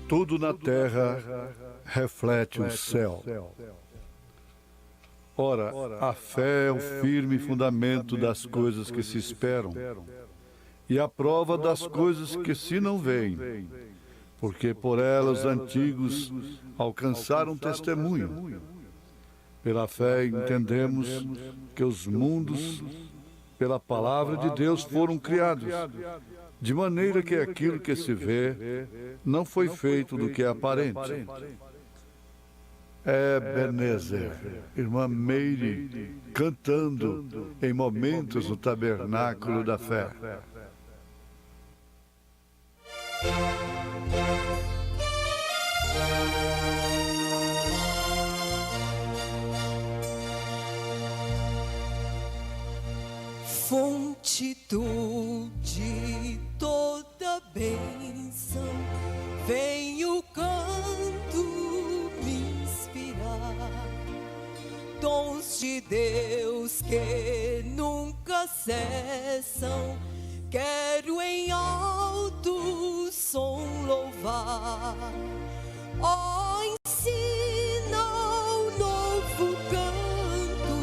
Tudo na terra reflete o céu. Ora, a fé é o firme fundamento das coisas que se esperam e a prova das coisas que se não veem, porque por ela os antigos alcançaram testemunho. Pela fé entendemos que os mundos, pela palavra de Deus, foram criados, de maneira que aquilo que se vê não foi feito do que é aparente. Ebenezer, irmã Meire, cantando em momentos no tabernáculo da fé. Fonte de toda bênção, vem o canto me inspirar. Dons de Deus que nunca cessam, quero em alto som louvar. Ó, ensina o novo canto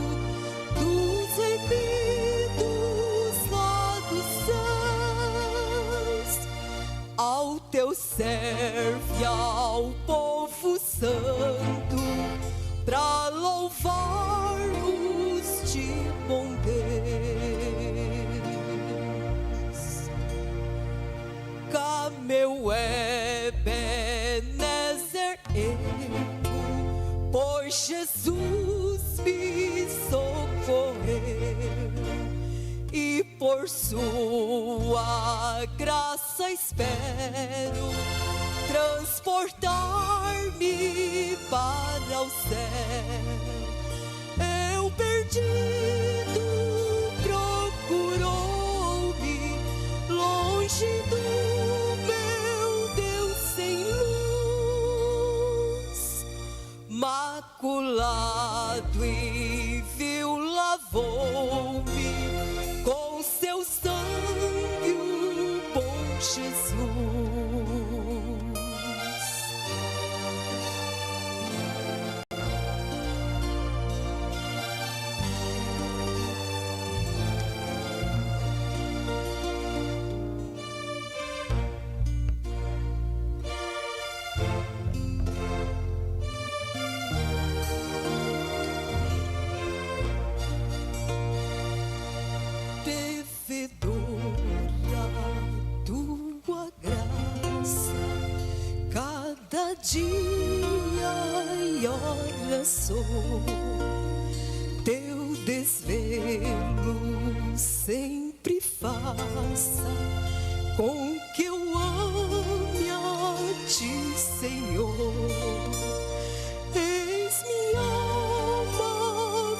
dos remidos lá dos céus, ao teu servo e ao povo santo, pra louvarmos de bom Deus. Cá meu Ebenezer, eu, por Jesus me socorrer, e por sua graça espero transportar-me para o céu. Eu perdido procurou-me, longe do meu Deus sem luz. Maculado e vil lavou-me com seu sangue o bom Jesus. Dia e hora sou, teu desvelo sempre faça com que eu ame a ti, Senhor. Eis minha alma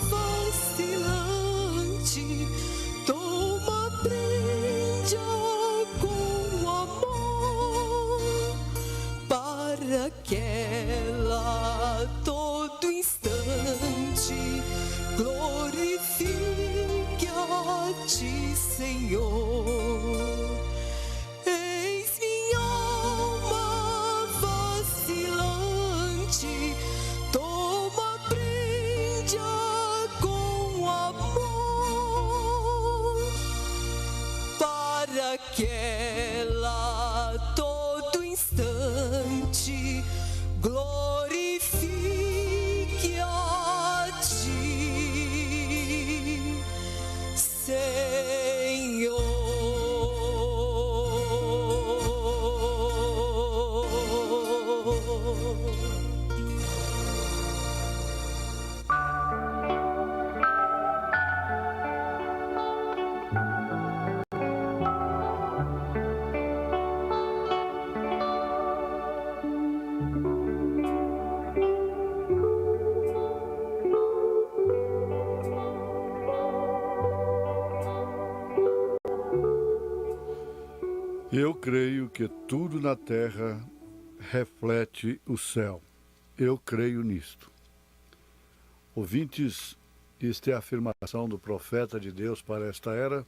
vacilante, toma, prende-a com amor, para que ela todo instante glorifique a ti, Senhor. Eis minha alma vacilante, toma, prende-a com amor, para que ela todo instante glorifique a ti, Senhor. Eu creio que tudo na terra reflete o céu. Eu creio nisto. Ouvintes, esta é a afirmação do profeta de Deus para esta era,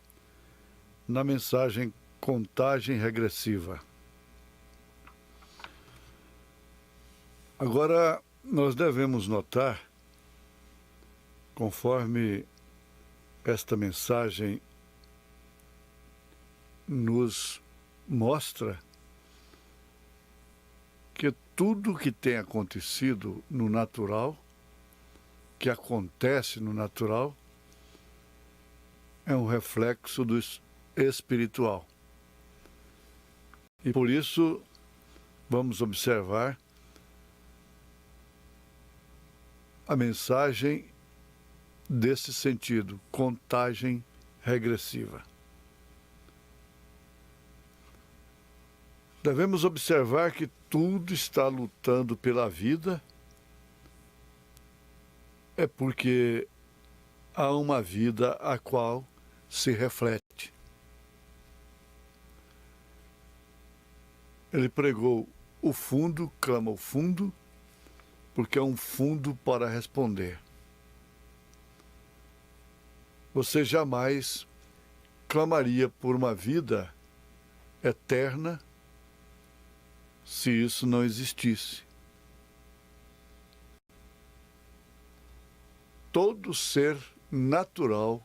na mensagem Contagem Regressiva. Agora, nós devemos notar, conforme esta mensagem nos mostra, que tudo que tem acontecido no natural, que acontece no natural, é um reflexo do espiritual. E por isso, vamos observar a mensagem desse sentido, contagem regressiva. Devemos observar que tudo está lutando pela vida, é porque há uma vida a qual se reflete. Ele pregou: o fundo clama o fundo, porque é um fundo para responder. Você jamais clamaria por uma vida eterna se isso não existisse. Todo ser natural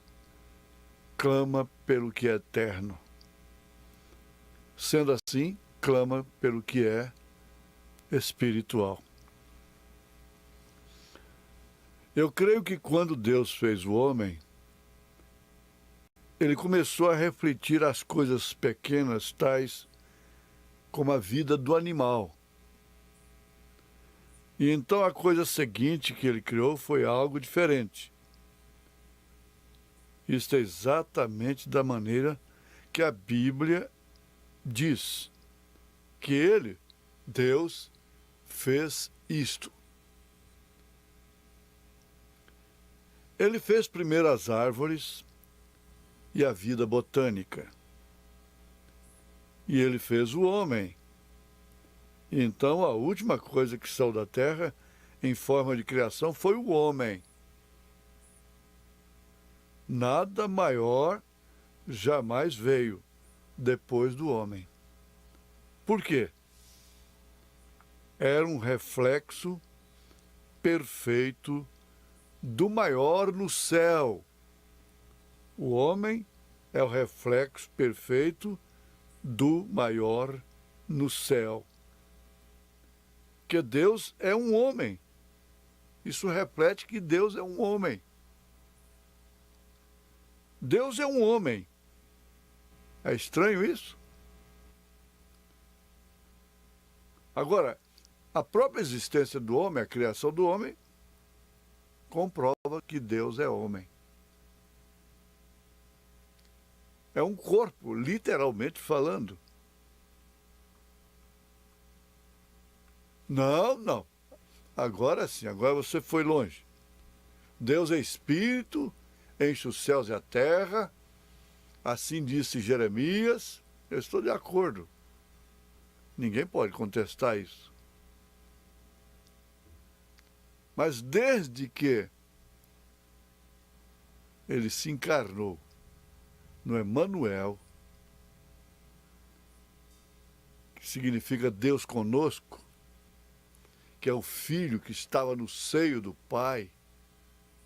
clama pelo que é eterno. Sendo assim, clama pelo que é espiritual. Eu creio que quando Deus fez o homem, ele começou a refletir as coisas pequenas, tais como a vida do animal. E então a coisa seguinte que ele criou foi algo diferente. Isto é exatamente da maneira que a Bíblia diz que ele, Deus, fez isto. Ele fez primeiro as árvores e a vida botânica. E ele fez o homem. E então a última coisa que saiu da terra, em forma de criação, foi o homem. Nada maior jamais veio depois do homem. Por quê? Era um reflexo perfeito do maior no céu. O homem é o reflexo perfeito do maior no céu. Que Deus é um homem. Isso reflete que Deus é um homem. Deus é um homem. É estranho isso? Agora, a própria existência do homem, a criação do homem, comprova que Deus é homem. É um corpo, literalmente falando. Não. Agora sim, agora você foi longe. Deus é espírito, enche os céus e a terra. Assim disse Jeremias. Eu estou de acordo. Ninguém pode contestar isso. Mas desde que ele se encarnou no Emanuel, que significa Deus conosco, que é o Filho que estava no seio do Pai,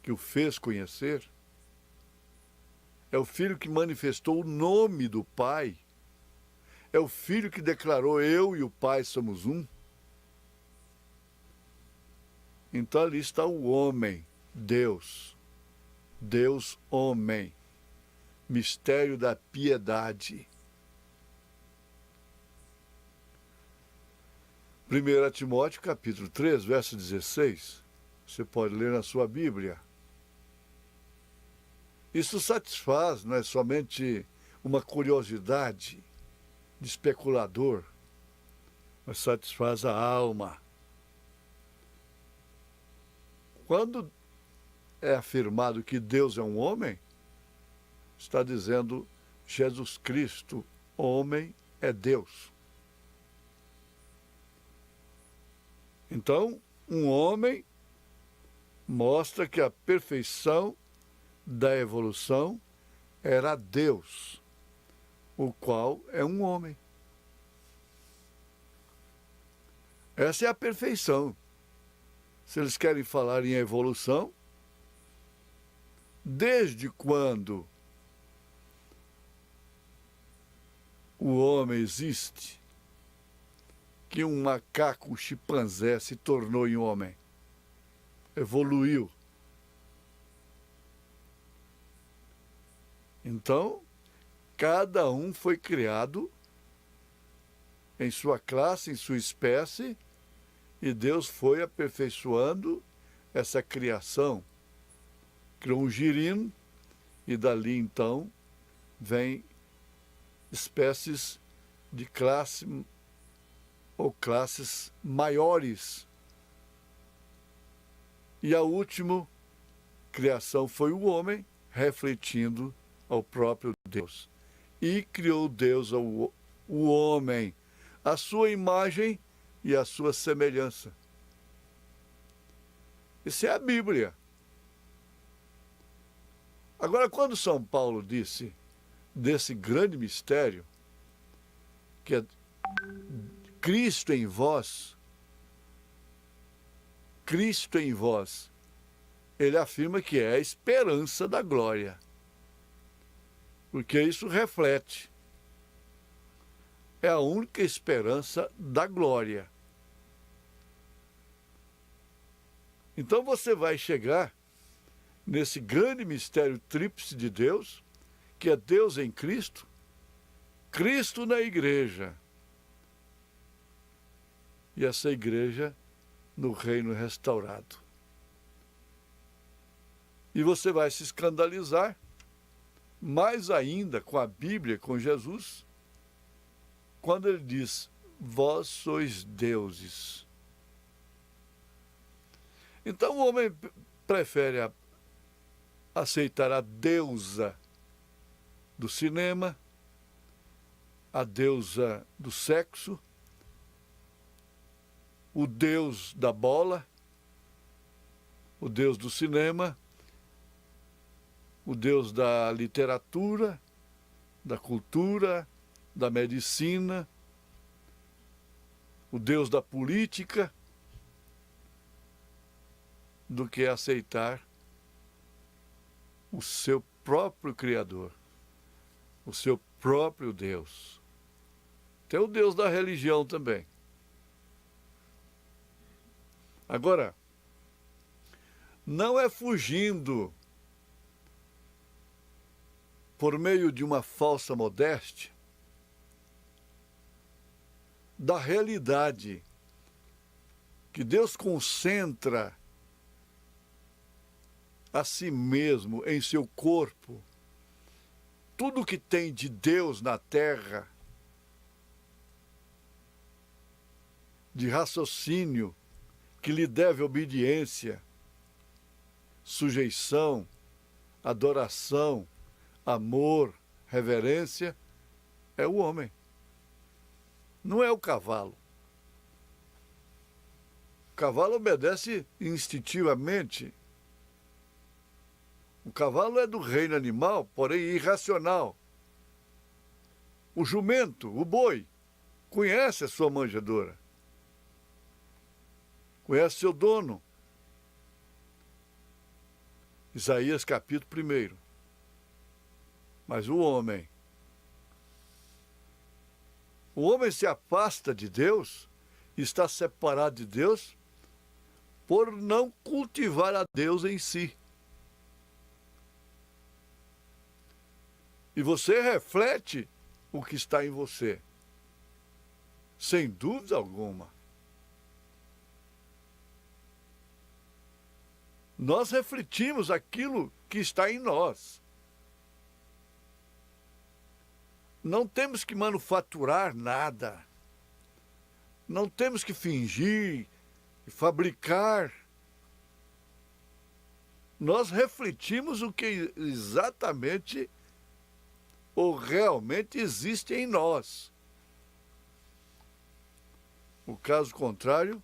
que o fez conhecer, é o Filho que manifestou o nome do Pai, é o Filho que declarou: eu e o Pai somos um. Então ali está o homem, Deus, Deus homem, mistério da piedade. 1 Timóteo capítulo 3, verso 16, você pode ler na sua Bíblia. Isso satisfaz, não é somente uma curiosidade de especulador, mas satisfaz a alma. Quando é afirmado que Deus é um homem, está dizendo Jesus Cristo, homem é Deus. Então, um homem mostra que a perfeição da evolução era Deus, o qual é um homem. Essa é a perfeição. Se eles querem falar em evolução, desde quando o homem existe, que um macaco, um chimpanzé, se tornou em homem, evoluiu. Então, cada um foi criado em sua classe, em sua espécie, e Deus foi aperfeiçoando essa criação. Criou um girino, e dali então vem espécies de classe ou classes maiores. E a última criação foi o homem, refletindo ao próprio Deus. E criou Deus o homem, a sua imagem e a sua semelhança. Isso é a Bíblia. Agora, quando São Paulo disse desse grande mistério, que é Cristo em vós, ele afirma que é a esperança da glória. Porque isso reflete. É a única esperança da glória. Então você vai chegar nesse grande mistério tríplice de Deus, que é Deus em Cristo, Cristo na igreja, e essa igreja no reino restaurado. E você vai se escandalizar mais ainda com a Bíblia, com Jesus, quando ele diz, vós sois deuses. Então o homem prefere aceitar a deusa do cinema, a deusa do sexo, o deus da bola, o deus do cinema, o deus da literatura, da cultura, da medicina, o deus da política, do que aceitar o seu próprio Criador, o seu próprio Deus. Tem o Deus da religião também. Agora, não é fugindo por meio de uma falsa modéstia da realidade que Deus concentra a si mesmo em seu corpo. Tudo que tem de Deus na terra, de raciocínio, que lhe deve obediência, sujeição, adoração, amor, reverência, é o homem. Não é o cavalo. O cavalo obedece instintivamente. O cavalo é do reino animal, porém irracional. O jumento, o boi, conhece a sua manjedoura. Conhece seu dono. Isaías capítulo 1. Mas o homem se afasta de Deus, está separado de Deus, por não cultivar a Deus em si. E você reflete o que está em você, sem dúvida alguma. Nós refletimos aquilo que está em nós. Não temos que manufaturar nada. Não temos que fingir, fabricar. Nós refletimos o que exatamente ou realmente existe em nós. O caso contrário,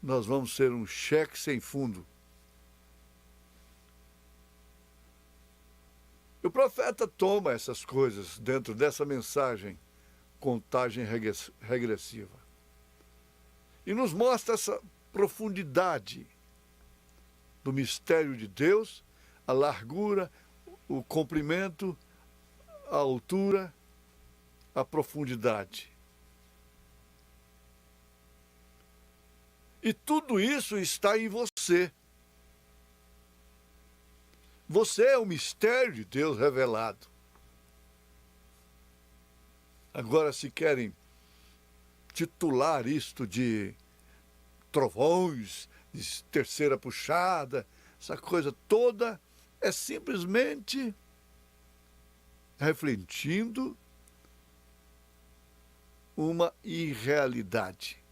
nós vamos ser um cheque sem fundo. O profeta toma essas coisas dentro dessa mensagem, contagem regressiva, e nos mostra essa profundidade do mistério de Deus, a largura, o comprimento, a altura, a profundidade. E tudo isso está em você. Você é o mistério de Deus revelado. Agora, se querem titular isto de trovões, de terceira puxada, essa coisa toda, é simplesmente refletindo uma irrealidade.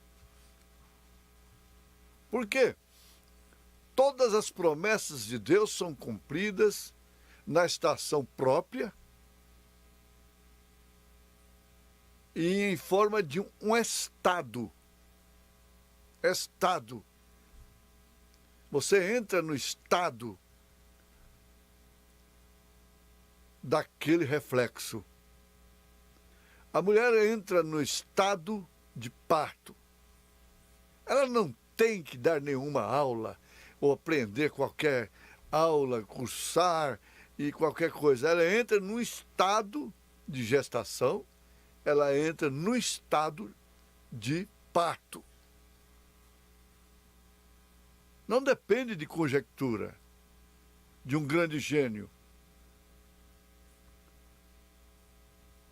Por quê? Todas as promessas de Deus são cumpridas na estação própria e em forma de um estado. Estado. Você entra no estado daquele reflexo. A mulher entra no estado de parto. Ela não tem que dar nenhuma aula ou aprender qualquer aula, cursar e qualquer coisa. Ela entra no estado de gestação, ela entra no estado de parto. Não depende de conjectura, de um grande gênio.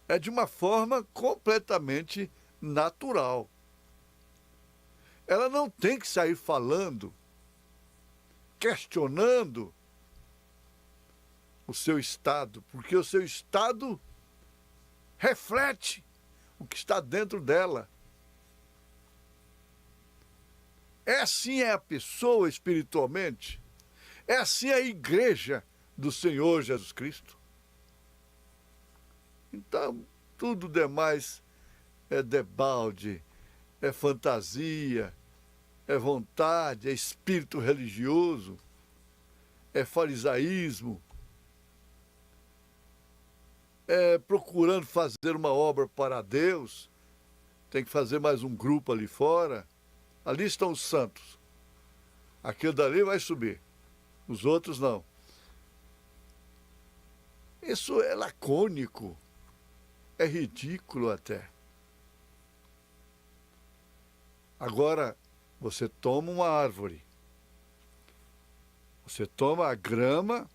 É de uma forma completamente natural. Ela não tem que sair falando, questionando o seu estado, porque o seu estado reflete o que está dentro dela. É assim a pessoa espiritualmente, é assim a igreja do Senhor Jesus Cristo. Então, tudo demais é debalde, é fantasia, é vontade, é espírito religioso, é farisaísmo, é procurando fazer uma obra para Deus, tem que fazer mais um grupo ali fora. Ali estão os santos. Aquele dali vai subir, os outros não. Isso é lacônico, é ridículo até. Agora, você toma uma árvore, você toma a grama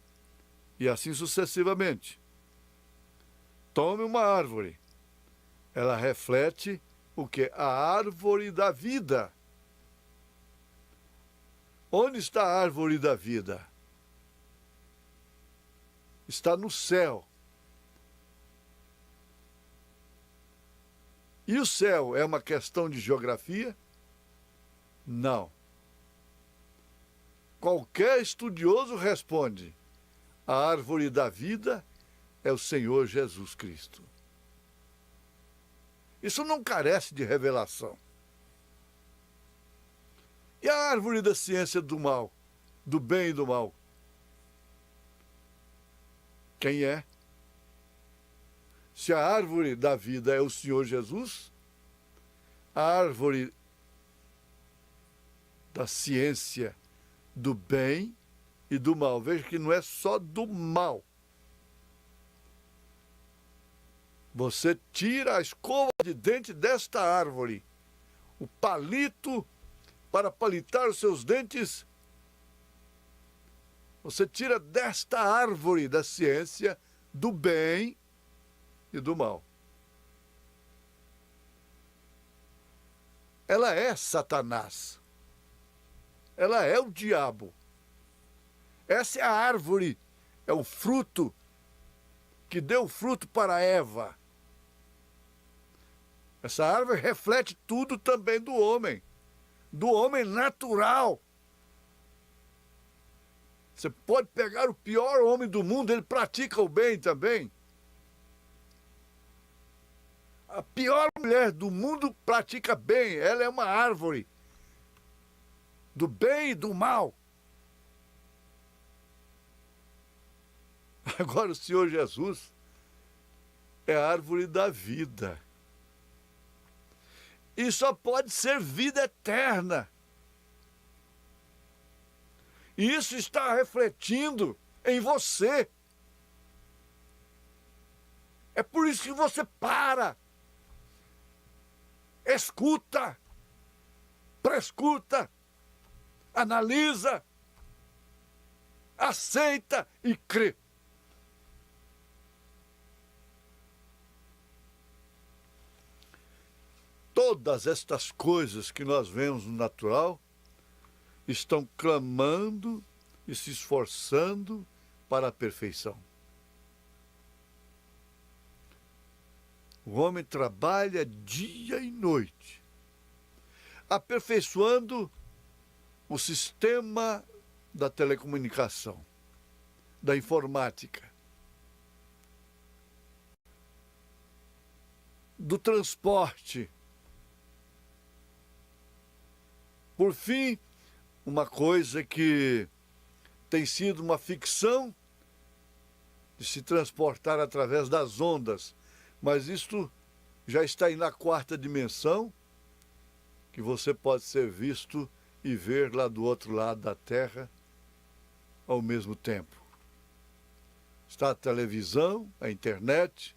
e assim sucessivamente. Tome uma árvore, ela reflete o quê? A árvore da vida. Onde está a árvore da vida? Está no céu. E o céu é uma questão de geografia? Não. Qualquer estudioso responde: a árvore da vida é o Senhor Jesus Cristo. Isso não carece de revelação. E a árvore da ciência do mal, do bem e do mal? Quem é? Se a árvore da vida é o Senhor Jesus, a árvore da ciência do bem e do mal, veja que não é só do mal. Você tira a escova de dente desta árvore, o palito para palitar os seus dentes, você tira desta árvore da ciência do bem e do mal. Ela é Satanás. Ela é o diabo. Essa é a árvore, é o fruto que deu fruto para Eva. Essa árvore reflete tudo também do homem natural. Você pode pegar o pior homem do mundo, ele pratica o bem também. A pior mulher do mundo pratica bem. Ela é uma árvore do bem e do mal. Agora o Senhor Jesus é a árvore da vida. E só pode ser vida eterna. E isso está refletindo em você. É por isso que você para, escuta, prescuta, analisa, aceita e crê. Todas estas coisas que nós vemos no natural estão clamando e se esforçando para a perfeição. O homem trabalha dia e noite, aperfeiçoando o sistema da telecomunicação, da informática, do transporte. Por fim, uma coisa que tem sido uma ficção de se transportar através das ondas, mas isto já está aí na quarta dimensão, que você pode ser visto e ver lá do outro lado da Terra ao mesmo tempo. Está a televisão, a internet,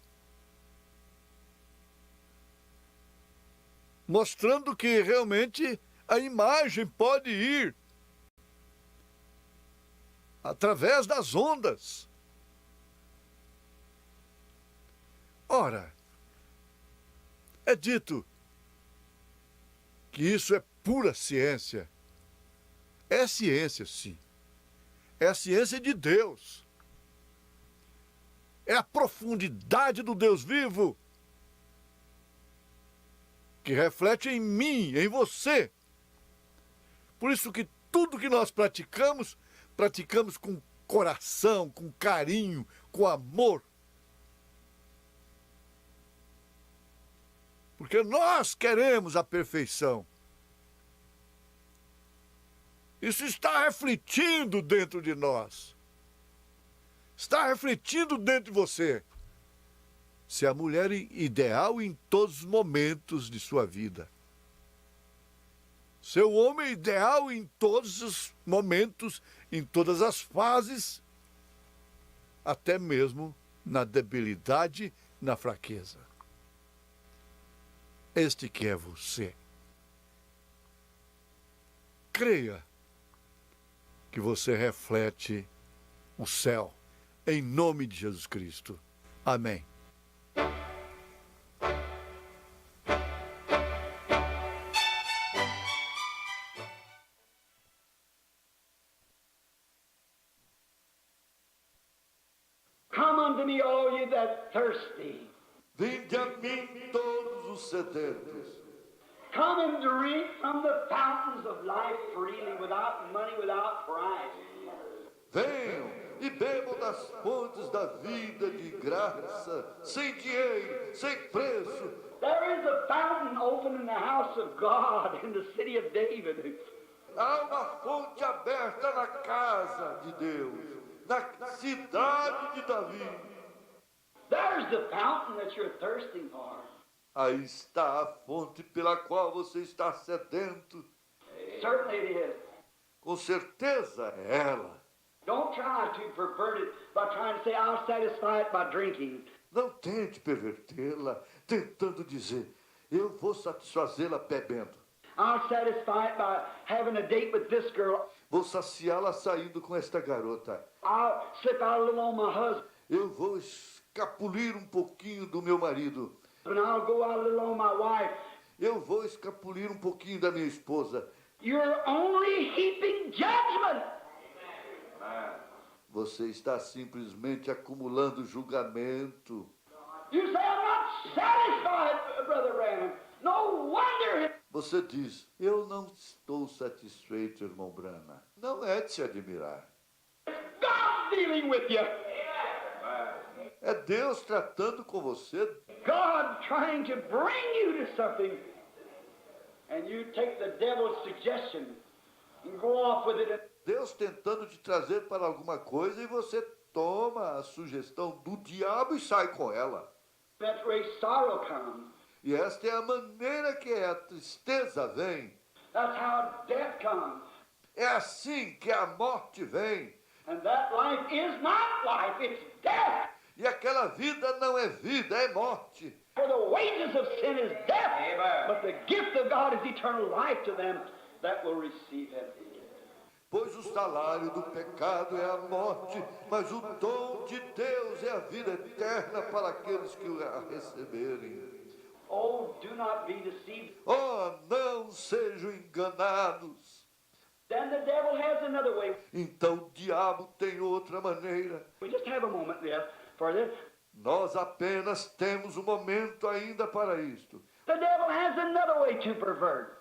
mostrando que realmente a imagem pode ir através das ondas. Ora, é dito que isso é pura ciência. É ciência, sim. É a ciência de Deus. É a profundidade do Deus vivo que reflete em mim, em você. Por isso que tudo que nós praticamos, praticamos com coração, com carinho, com amor. Porque nós queremos a perfeição. Isso está refletindo dentro de nós. Está refletindo dentro de você. Se a mulher ideal em todos os momentos de sua vida. Seu homem ideal em todos os momentos, em todas as fases, até mesmo na debilidade, na fraqueza. Este que é você. Creia que você reflete o céu, em nome de Jesus Cristo. Amém. Come unto me, all ye that thirsty. Vinde a mim todos os sedentos. Come and drink from the fountains of life freely, without money, without price. Venham e bebam das fontes da vida de graça, sem dinheiro, sem preço. There is a fountain open in the house of God in the city of David. Há uma fonte aberta na casa de Deus, na cidade de Davi. There's the fountain that you're thirsting for. Aí está a fonte pela qual você está sedento. Certainly it is. Com certeza é ela. Don't try to pervert it by trying to say, I'll satisfy it by drinking. Não tente pervertê-la, tentando dizer, eu vou satisfazê-la bebendo. I'll satisfy it by having a date with this girl. Vou saciá-la saindo com esta garota. I'll slip out a little on my husband. Eu vou escapulir um pouquinho do meu marido. And I'll go out a little on my wife. Eu vou escapulir um pouquinho da minha esposa. You're only heaping judgment. Você está simplesmente acumulando julgamento. You say, I'm not satisfied, Brother Branham. No wonder. Você diz, eu não estou satisfeito, irmão Branham. Não é de se admirar. God's dealing with you. É Deus tratando com você. God trying to bring you to something. And you take the devil's suggestion and go off with it. Deus tentando te trazer para alguma coisa e você toma a sugestão do diabo e sai com ela. That's where sorrow comes. E esta é a maneira que a tristeza vem. That's how death comes. É assim que a morte vem. And that life is not life, it's death. E aquela vida não é vida, é morte. For the wages of sin is death. Amen. But the gift of God is eternal life to them that will receive it. Pois o salário do pecado é a morte, mas o dom de Deus é a vida eterna para aqueles que a receberem. Oh, do not be deceived. Oh, não sejam enganados. Then the devil has another way. Então o diabo tem outra maneira. We just have a moment there for this. Nós apenas temos um momento ainda para isto. The devil has another way to pervert.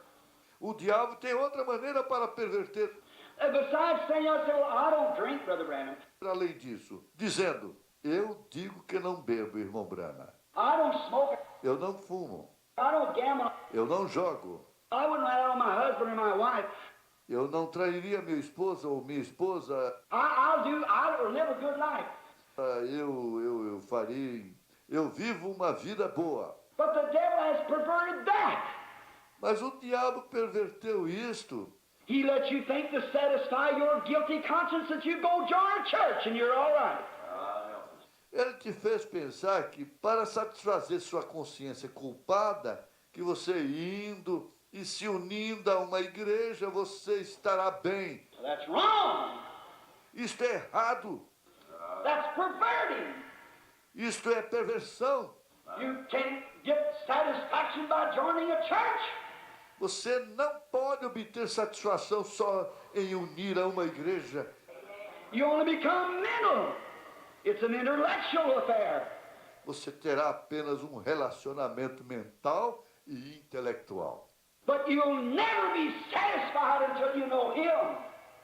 O diabo tem outra maneira para perverter. Besides saying, I don't drink, Brother Branham. Além disso, dizendo, eu digo que não bebo, irmão Branham. I don't smoke. Eu não fumo. I don't gamble. Eu não jogo. I wouldn't lie on my husband or my wife. Eu não trairia minha esposa ou minha esposa. I'll live a good life. Eu vivo uma vida boa. But the devil has perverted that. Mas o diabo perverteu isto. He lets you think to satisfy your guilty conscience that you go join a church and you're all right. Ele te fez pensar que para satisfazer sua consciência culpada, que você indo e se unindo a uma igreja, você estará bem. That's wrong. Isto é errado. That's perverting. Isto é perversão. You can't get satisfaction by joining a church. Você não pode obter satisfação só em unir a uma igreja. You only become mental. It's an intellectual affair. Você terá apenas um relacionamento mental e intelectual. But you'll never be satisfied until you know Him.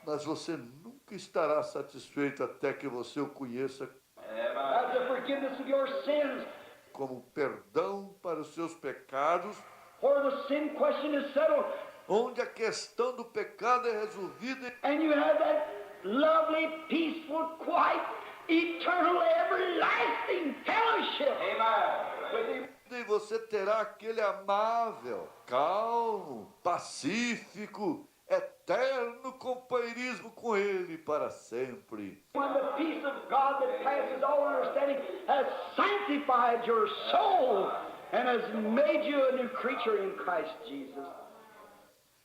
Mas você nunca estará satisfeito até que você o conheça. As the forgiveness of your sins. Como perdão para os seus pecados. Where the sin question is settled. Onde a questão do pecado é resolvida. And you have that lovely, peaceful, quiet, eternal, everlasting fellowship. Amen. E você terá aquele amável, calmo, pacífico, eterno companheirismo com Ele para sempre. When the peace of God that passes all understanding has sanctified your soul and has made you a new creature in Christ Jesus.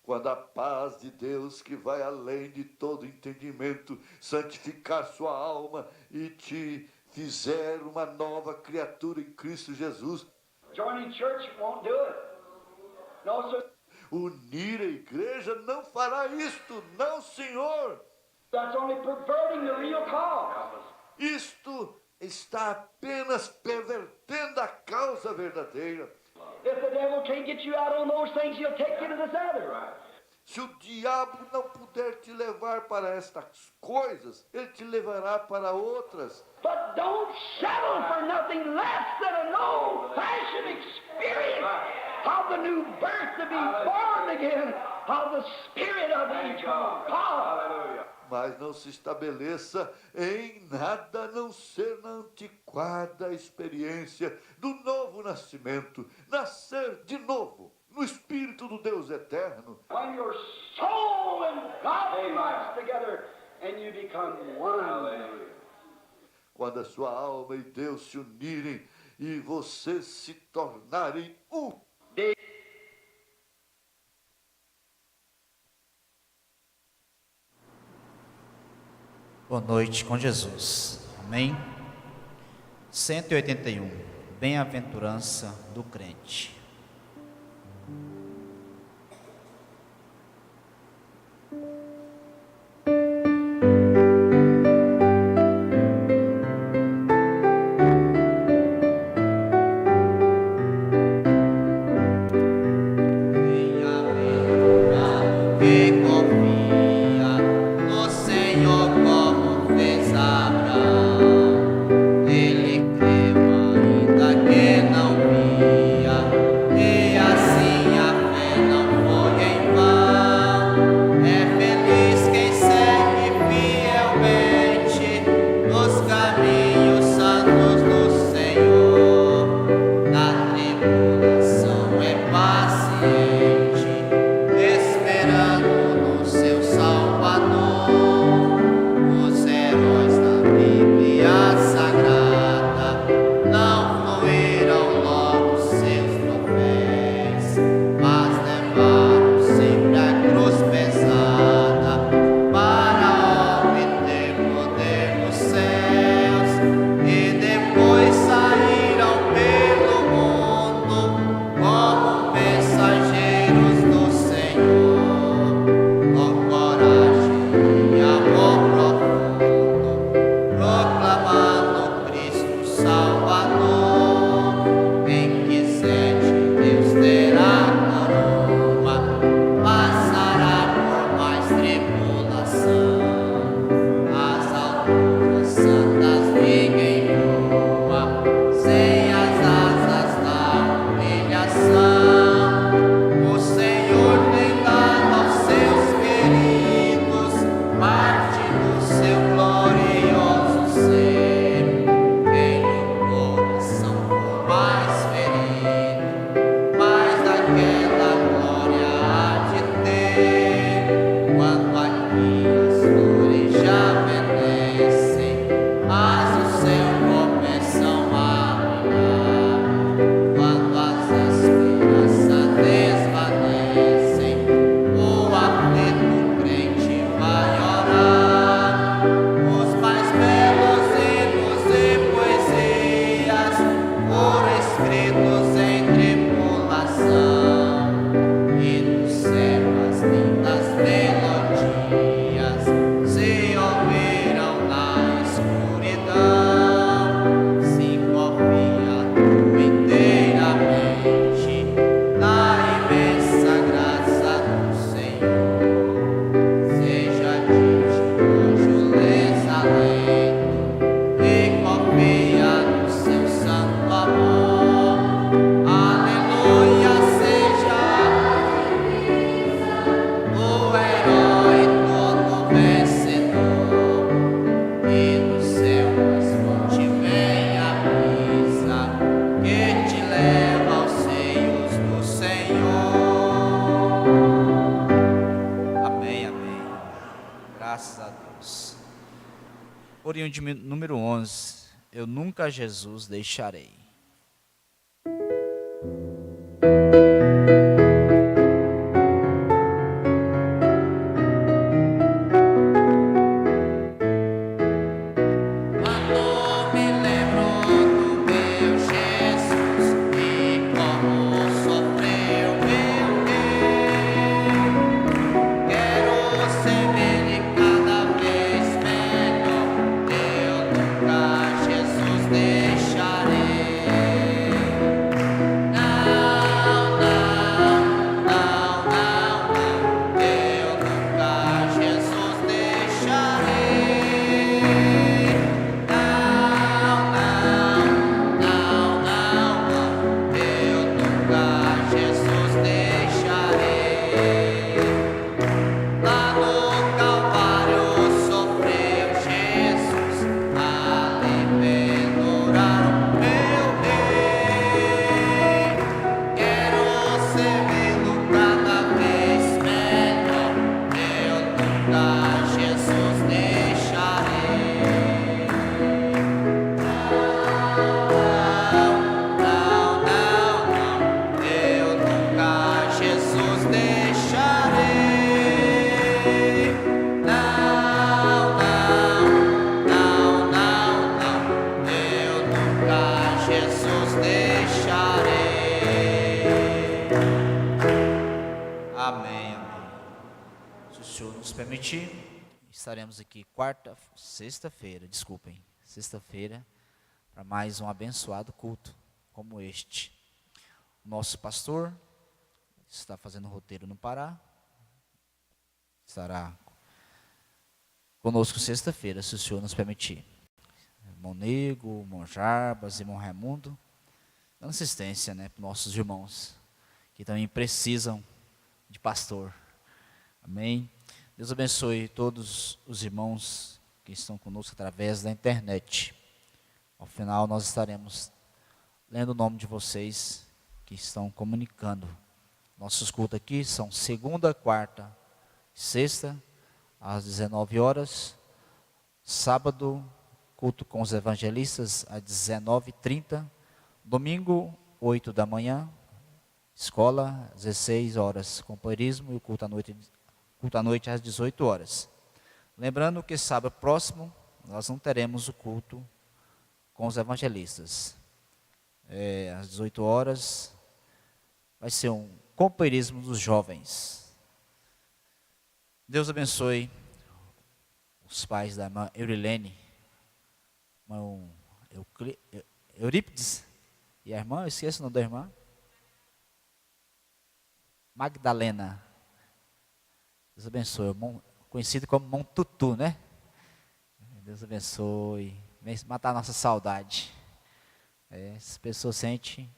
Quando a paz de Deus, que vai além de todo entendimento, santificar sua alma e te fizer uma nova criatura em Cristo Jesus. Joining church won't do it. No, sir. Unir a igreja não fará isto, não, Senhor. That's only perverting the real cause. Isto está apenas pervertendo a causa verdadeira. If the devil can't get you out on those things, he'll take you to this other. Se o diabo não puder te levar para estas coisas, ele te levará para outras. But don't settle for nothing less than an old-fashioned experience of the new birth, to be born again of the Spirit of the eternal God. Mas não se estabeleça em nada a não ser na antiquada experiência do novo nascimento, nascer de novo no Espírito do Deus eterno. When your soul and God mix together and you become one. Quando a sua alma e Deus se unirem e vocês se tornarem um. Boa noite com Jesus. Amém? 181. Bem-aventurança do crente. Ele hino de número 11, Eu Nunca Jesus Deixarei. Estaremos aqui sexta-feira, para mais um abençoado culto como este. Nosso pastor está fazendo roteiro no Pará, estará conosco sexta-feira, se o Senhor nos permitir. Irmão Nego, irmão Jarbas, irmão Raimundo, dando assistência, para nossos irmãos que também precisam de pastor. Amém? Deus abençoe todos os irmãos que estão conosco através da internet. Ao final nós estaremos lendo o nome de vocês que estão comunicando. Nossos cultos aqui são segunda, quarta, sexta, às 19 horas. Sábado, culto com os evangelistas, às 19h30. Domingo, 8 da manhã. Escola, 16 horas. Companheirismo e o culto à noite às 18 horas. Lembrando que sábado próximo, nós não teremos o culto com os evangelistas. Às 18 horas, vai ser um companheirismo dos jovens. Deus abençoe os pais da irmã Eurilene, irmão Eurípides, e a irmã, eu esqueço o nome da irmã, Magdalena. Deus abençoe, conhecido como Mão Tutu, né? Deus abençoe, vem matar a nossa saudade. As pessoas sentem,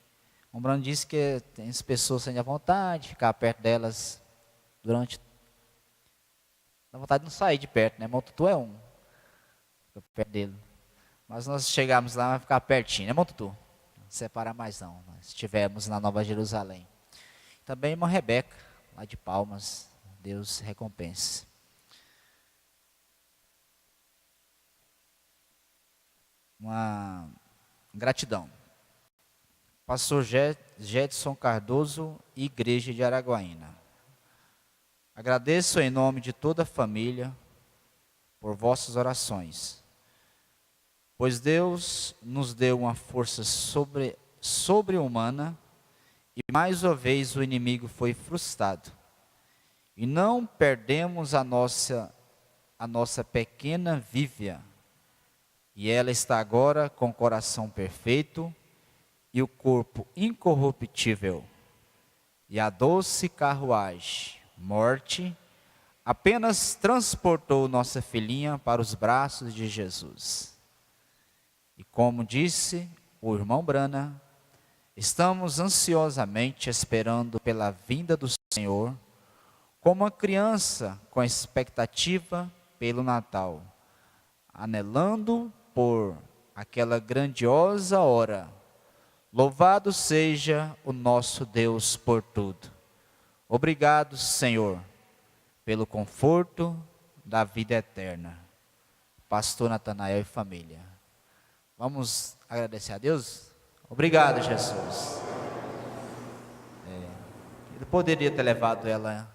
o Brando disse que as pessoas sentem a vontade de ficar perto delas dá vontade de não sair de perto, né? Mão Tutu é um, fica perto dele. Mas nós chegarmos lá, vai ficar pertinho, né, Mão Tutu? Não separa mais não, nós estivemos na Nova Jerusalém. Também irmã Rebeca, lá de Palmas, Deus recompense. Uma gratidão. Pastor Jedson Cardoso, Igreja de Araguaína. Agradeço em nome de toda a família por vossas orações, pois Deus nos deu uma força sobre-humana e mais uma vez o inimigo foi frustrado. E não perdemos a nossa pequena Vívia. E ela está agora com o coração perfeito e o corpo incorruptível. E a doce carruagem, morte, apenas transportou nossa filhinha para os braços de Jesus. E como disse o irmão Brana, estamos ansiosamente esperando pela vinda do Senhor, como uma criança com expectativa pelo Natal, anelando por aquela grandiosa hora. Louvado seja o nosso Deus por tudo. Obrigado, Senhor, pelo conforto da vida eterna. pastor Natanael e família. Vamos agradecer a Deus? Obrigado, Jesus. Ele poderia ter levado ela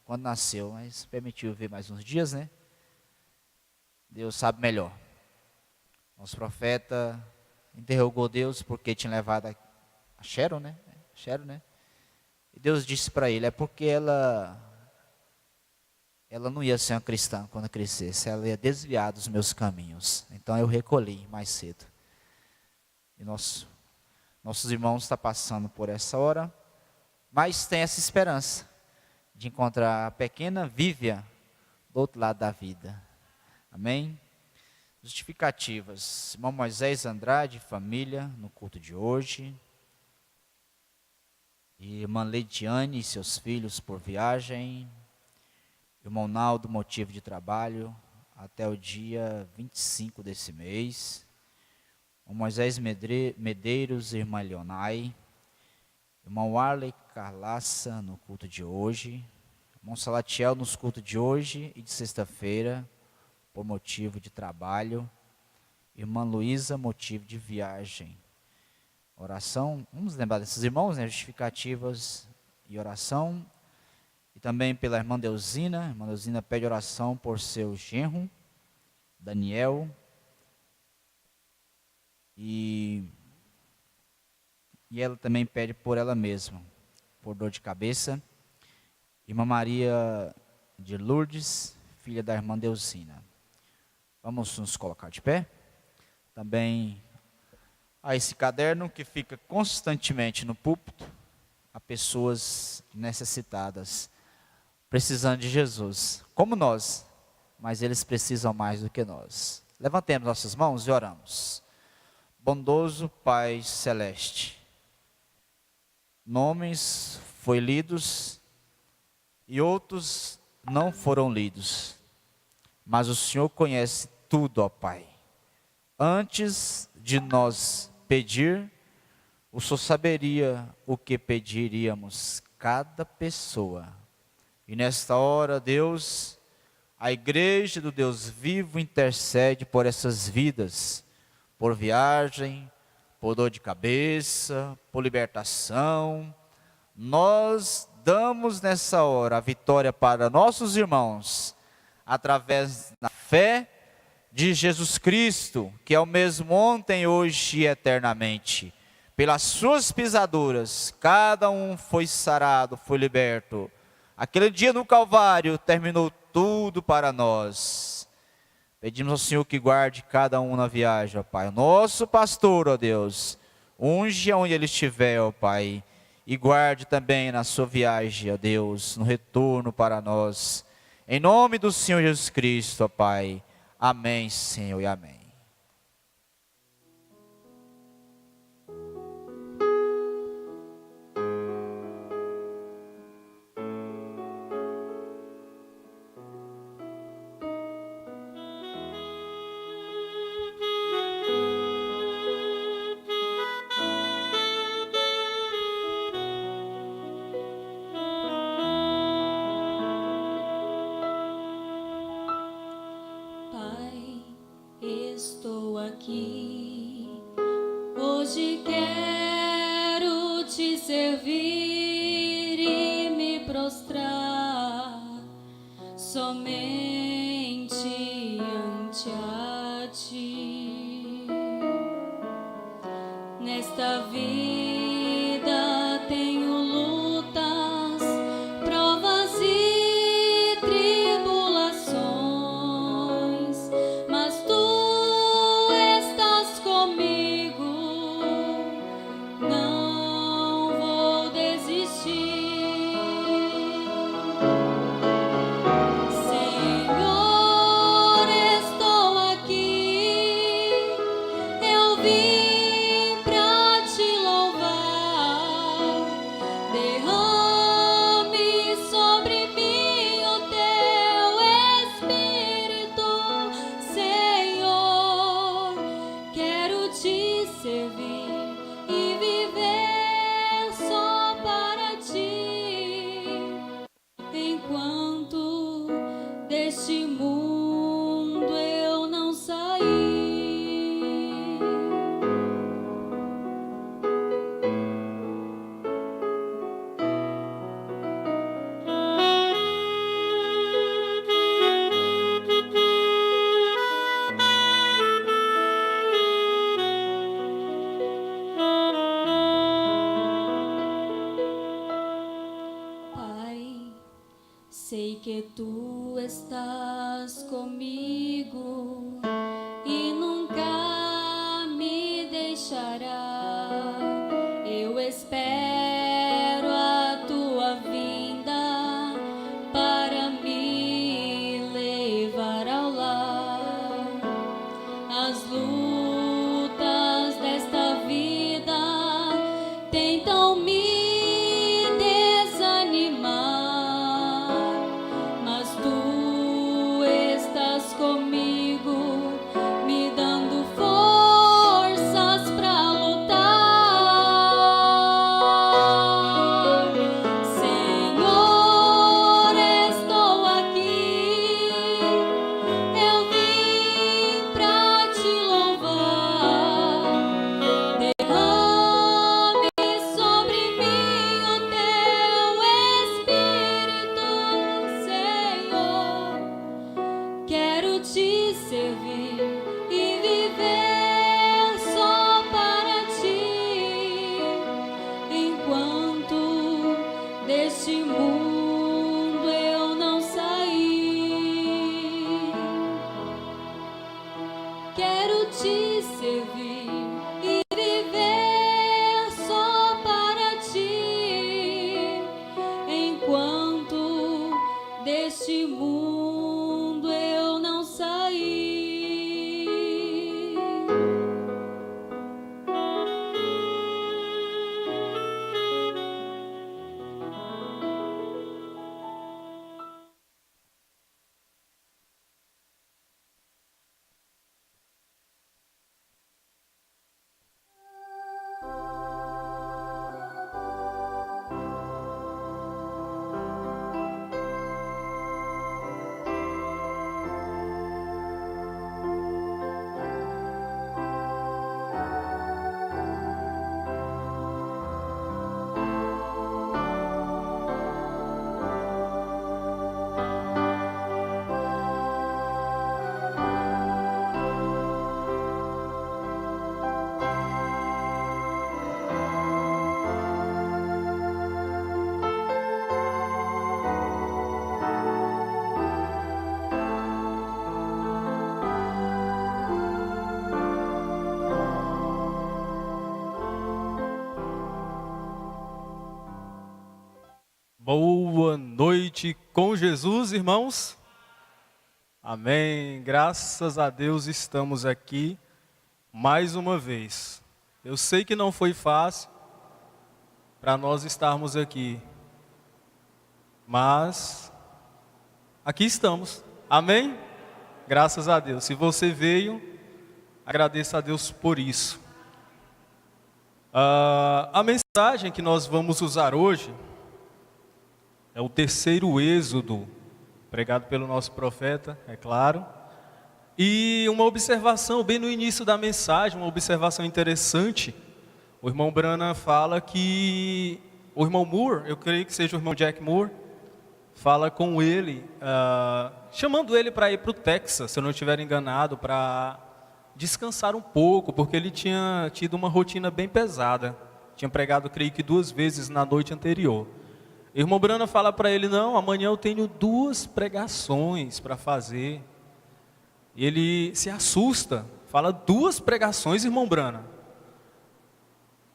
quando nasceu, mas permitiu ver mais uns dias, né? Deus sabe melhor. Nosso profeta interrogou Deus porque tinha levado a Sharon, né? E Deus disse para ele, é porque ela não ia ser uma cristã quando crescesse, ela ia desviar dos meus caminhos. Então eu recolhi mais cedo. E nossos irmãos estão passando por essa hora, mas tem essa esperança de encontrar a pequena Vívia do outro lado da vida. Amém? Justificativas. Irmão Moisés Andrade, família, no culto de hoje. E irmã Leidiane e seus filhos por viagem. Irmão Naldo, motivo de trabalho, até o dia 25 desse mês. Irmão Moisés Medeiros e irmã Leonai. Irmão Arley Carlaça, no culto de hoje. Irmão Salatiel, nos cultos de hoje e de sexta-feira, por motivo de trabalho. Irmã Luísa, motivo de viagem. Oração, vamos lembrar desses irmãos, né? Justificativas e oração. E também pela irmã Deusina. A irmã Deusina pede oração por seu genro, Daniel. E ela também pede por ela mesma, por dor de cabeça. Irmã Maria de Lourdes, filha da irmã Deusina. Vamos nos colocar de pé. Também a esse caderno que fica constantemente no púlpito, a pessoas necessitadas, precisando de Jesus, como nós, mas eles precisam mais do que nós. Levantemos nossas mãos e oramos. Bondoso Pai Celeste, nomes foram lidos e outros não foram lidos, mas o Senhor conhece tudo, ó Pai. Antes de nós pedir, o Senhor saberia o que pediríamos cada pessoa. E nesta hora, Deus, a igreja do Deus vivo intercede por essas vidas, por viagem, por dor de cabeça, por libertação. Nós damos nessa hora a vitória para nossos irmãos, através da fé de Jesus Cristo, que é o mesmo ontem, hoje e eternamente. Pelas suas pisaduras, cada um foi sarado, foi liberto. Aquele dia no Calvário terminou tudo para nós. Pedimos ao Senhor que guarde cada um na viagem, ó Pai. O nosso pastor, ó Deus, unge onde ele estiver, ó Pai. E guarde também na sua viagem, ó Deus, no retorno para nós. Em nome do Senhor Jesus Cristo, ó Pai. Amém, Senhor, e amém. Pai, estou aqui, hoje quero te servir e me prostrar somente ante a ti. Nesta vida tenho lutas, provas e tribulações, mas tu estás comigo, não vou desistir. Senhor, estou aqui, eu vim pra te louvar. Derrame sobre mim o teu Espírito, Senhor. Quero te servir e viver só para ti. Enquanto deste mundo eu não que tu estás comigo e nunca me deixará. Eu espero a tua vinda para me levar ao lar. As lutas desta vida tentam me desanimar, mas tu estás comigo, me dando forças para lutar. Senhor, estou aqui, eu vim para te louvar. Derrame sobre mim o teu Espírito, Senhor. Quero te servir e viver só para ti, enquanto deste mundo eu não sair. Quero te servir e viver só para ti, enquanto deste mundo eu não sair. Boa noite com Jesus, irmãos. Amém. Graças a Deus estamos aqui mais uma vez. Eu sei que não foi fácil para nós estarmos aqui, mas aqui estamos. Amém? Graças a Deus. Se você veio, agradeça a Deus por isso. A mensagem que nós vamos usar hoje é o terceiro êxodo, pregado pelo nosso profeta, é claro. E uma observação bem no início da mensagem, uma observação interessante. O irmão Branham fala que o irmão Moore, eu creio que seja o irmão Jack Moore, fala com ele, chamando ele para ir para o Texas, se eu não estiver enganado, para descansar um pouco, porque ele tinha tido uma rotina bem pesada. Tinha pregado, creio que 2 vezes na noite anterior. O irmão Branham fala para ele, não, amanhã eu tenho 2 pregações para fazer. E ele se assusta, fala 2 pregações, irmão Branham.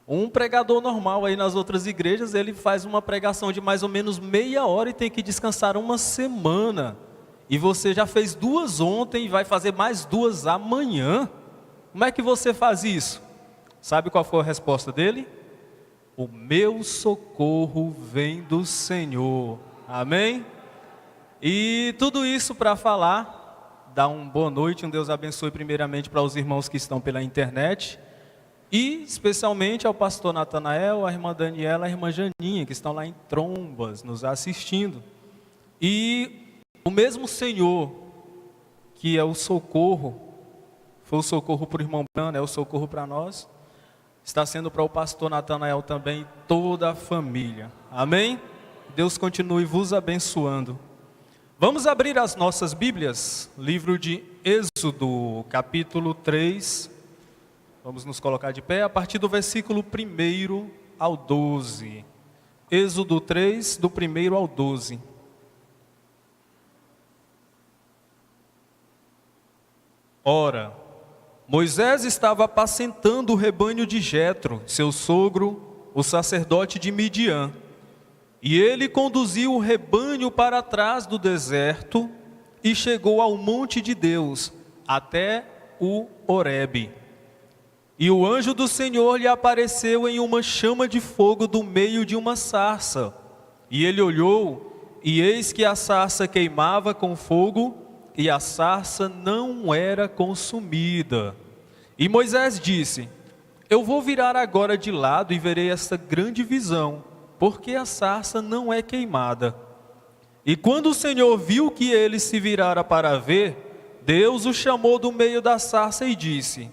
Um pregador normal aí nas outras igrejas, ele faz uma pregação de mais ou menos meia hora e tem que descansar 1 semana. E você já fez 2 ontem e vai fazer mais 2 amanhã. Como é que você faz isso? Sabe qual foi a resposta dele? O meu socorro vem do Senhor. Amém? E tudo isso para falar, dar uma boa noite, um Deus abençoe primeiramente para os irmãos que estão pela internet. E especialmente ao pastor Natanael, a irmã Daniela, a irmã Janinha, que estão lá em Trombas, nos assistindo. E o mesmo Senhor, que é o socorro, foi o socorro para o irmão Branham, é o socorro para nós, está sendo para o pastor Natanael também, toda a família. Amém? Deus continue vos abençoando. Vamos abrir as nossas Bíblias, livro de Êxodo, capítulo 3. Vamos nos colocar de pé, a partir do versículo 1 ao 12. Êxodo 3, do 1 ao 12. Ora, Moisés estava apacentando o rebanho de Jetro, seu sogro, o sacerdote de Midian. E ele conduziu o rebanho para trás do deserto e chegou ao monte de Deus, até o Horebe. E o anjo do Senhor lhe apareceu em uma chama de fogo do meio de uma sarça. E ele olhou, e eis que a sarça queimava com fogo, e a sarça não era consumida. E Moisés disse: eu vou virar agora de lado e verei esta grande visão, porque a sarça não é queimada. E quando o Senhor viu que ele se virara para ver, Deus o chamou do meio da sarça e disse: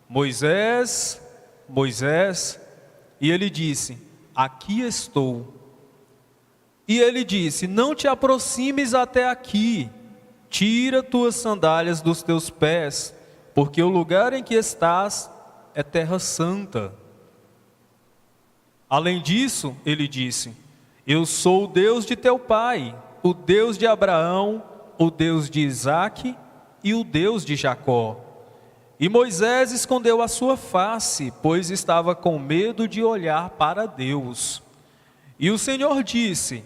Moisés, Moisés. E ele disse: aqui estou. E ele disse: não te aproximes até aqui, tira tuas sandálias dos teus pés, porque o lugar em que estás é terra santa. Além disso, ele disse: eu sou o Deus de teu pai, o Deus de Abraão, o Deus de Isaque e o Deus de Jacó. E Moisés escondeu a sua face, pois estava com medo de olhar para Deus. E o Senhor disse: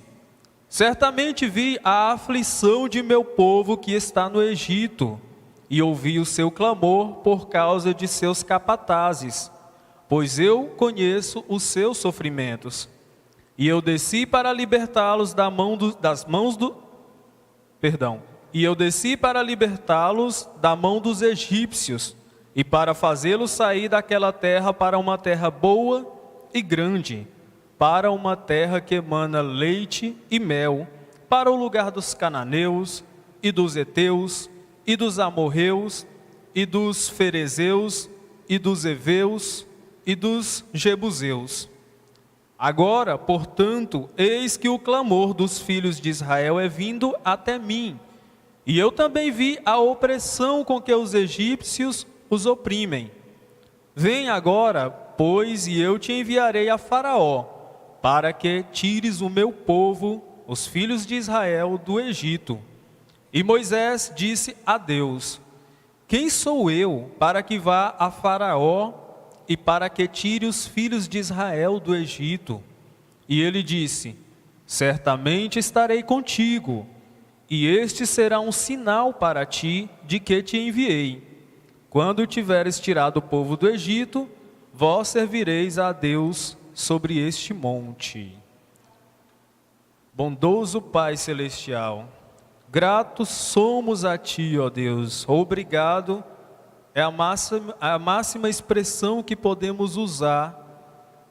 certamente vi a aflição de meu povo que está no Egito, e ouvi o seu clamor por causa de seus capatazes, pois eu conheço os seus sofrimentos. E eu desci para libertá-los da mão dos egípcios, e para fazê-los sair daquela terra para uma terra boa e grande, para uma terra que emana leite e mel, para o lugar dos cananeus, e dos heteus, e dos amorreus, e dos ferezeus, e dos heveus, e dos jebuseus. Agora, portanto, eis que o clamor dos filhos de Israel é vindo até mim, e eu também vi a opressão com que os egípcios os oprimem. Vem agora, pois, e eu te enviarei a Faraó, para que tires o meu povo, os filhos de Israel, do Egito. E Moisés disse a Deus: quem sou eu para que vá a Faraó e para que tire os filhos de Israel do Egito? E ele disse: certamente estarei contigo, e este será um sinal para ti de que te enviei. Quando tiveres tirado o povo do Egito, vós servireis a Deus sobre este monte. Bondoso Pai Celestial, gratos somos a Ti, ó Deus. Obrigado é a máxima expressão que podemos usar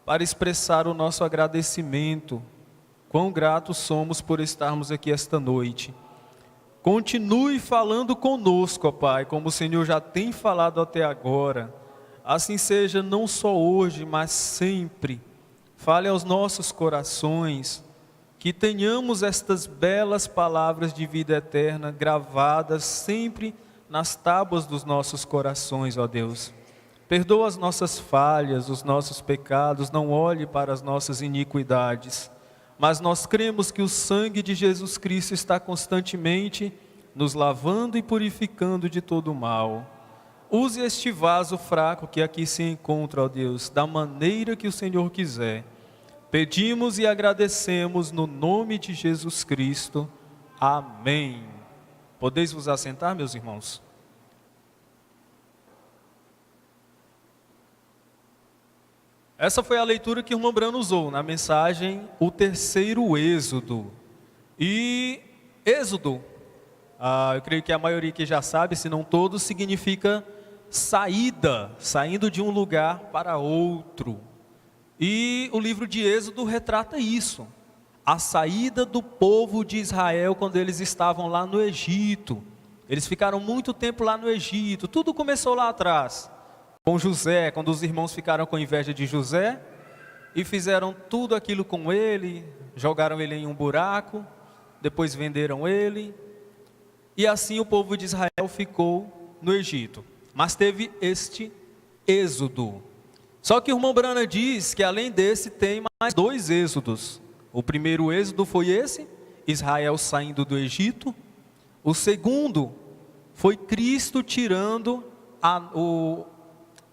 para expressar o nosso agradecimento. Quão gratos somos por estarmos aqui esta noite. Continue falando conosco, ó Pai, como o Senhor já tem falado até agora. Assim seja não só hoje, mas sempre. Fale aos nossos corações, que tenhamos estas belas palavras de vida eterna gravadas sempre nas tábuas dos nossos corações, ó Deus. Perdoa as nossas falhas, os nossos pecados, não olhe para as nossas iniquidades. Mas nós cremos que o sangue de Jesus Cristo está constantemente nos lavando e purificando de todo o mal. Use este vaso fraco que aqui se encontra, ó Deus, da maneira que o Senhor quiser. Pedimos e agradecemos no nome de Jesus Cristo. Amém. Podeis vos assentar, meus irmãos? Essa foi a leitura que o irmão Brano usou na mensagem O Terceiro Êxodo. E Êxodo, eu creio que a maioria que já sabe, se não todos, significa saída, saindo de um lugar para outro. E o livro de Êxodo retrata isso, a saída do povo de Israel quando eles estavam lá no Egito. Eles ficaram muito tempo lá no Egito, tudo começou lá atrás, com José, quando os irmãos ficaram com inveja de José e fizeram tudo aquilo com ele, jogaram ele em um buraco, depois venderam ele, e assim o povo de Israel ficou no Egito. Mas teve este êxodo. Só que o irmão Brana diz que além desse tem mais 2 êxodos. O primeiro êxodo foi esse, Israel saindo do Egito. O segundo foi Cristo tirando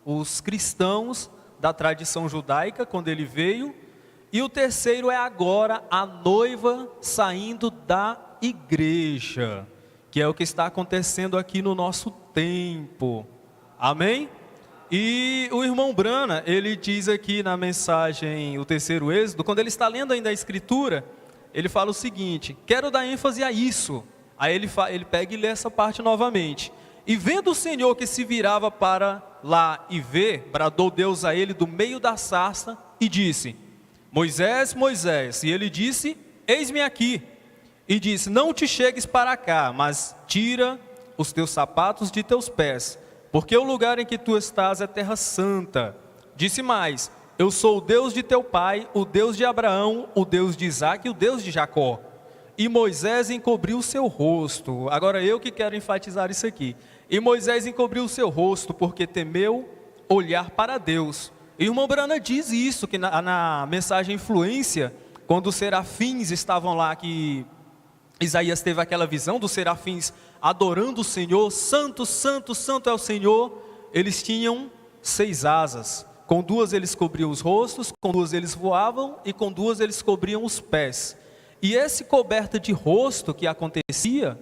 os cristãos da tradição judaica quando ele veio. E o terceiro é agora a noiva saindo da igreja, que é o que está acontecendo aqui no nosso tempo. Amém? E o irmão Brana, ele diz aqui na mensagem, o terceiro êxodo, quando ele está lendo ainda a escritura, ele fala o seguinte: quero dar ênfase a isso. Aí ele pega e lê essa parte novamente. E vendo o Senhor que se virava para lá e vê, bradou Deus a ele do meio da sarça e disse: Moisés, Moisés. E ele disse: eis-me aqui. E disse: não te chegues para cá, mas tira os teus sapatos de teus pés, porque o lugar em que tu estás é terra santa. Disse mais: eu sou o Deus de teu pai, o Deus de Abraão, o Deus de Isaque e o Deus de Jacó. E Moisés encobriu o seu rosto. Agora eu que quero enfatizar isso aqui. E Moisés encobriu o seu rosto, porque temeu olhar para Deus. E o irmão Brana diz isso, que na mensagem Influência, quando os serafins estavam lá, que Isaías teve aquela visão dos serafins adorando o Senhor, santo, santo, santo é o Senhor. Eles tinham 6 asas, com 2 eles cobriam os rostos, com 2 eles voavam e com 2 eles cobriam os pés. E esse coberta de rosto que acontecia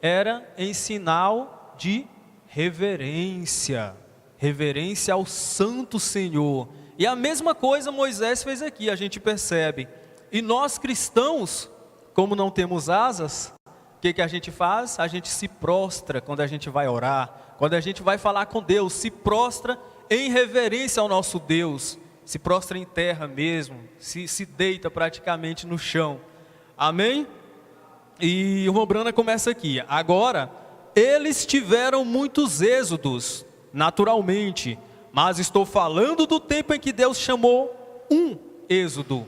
era em sinal de reverência, reverência ao santo Senhor. E a mesma coisa Moisés fez aqui, a gente percebe. E nós cristãos, como não temos asas, o que a gente faz? A gente se prostra quando a gente vai orar, quando a gente vai falar com Deus, se prostra em reverência ao nosso Deus, se prostra em terra mesmo, se deita praticamente no chão. Amém? E o irmão Brana começa aqui: agora, eles tiveram muitos êxodos, naturalmente, mas estou falando do tempo em que Deus chamou um êxodo,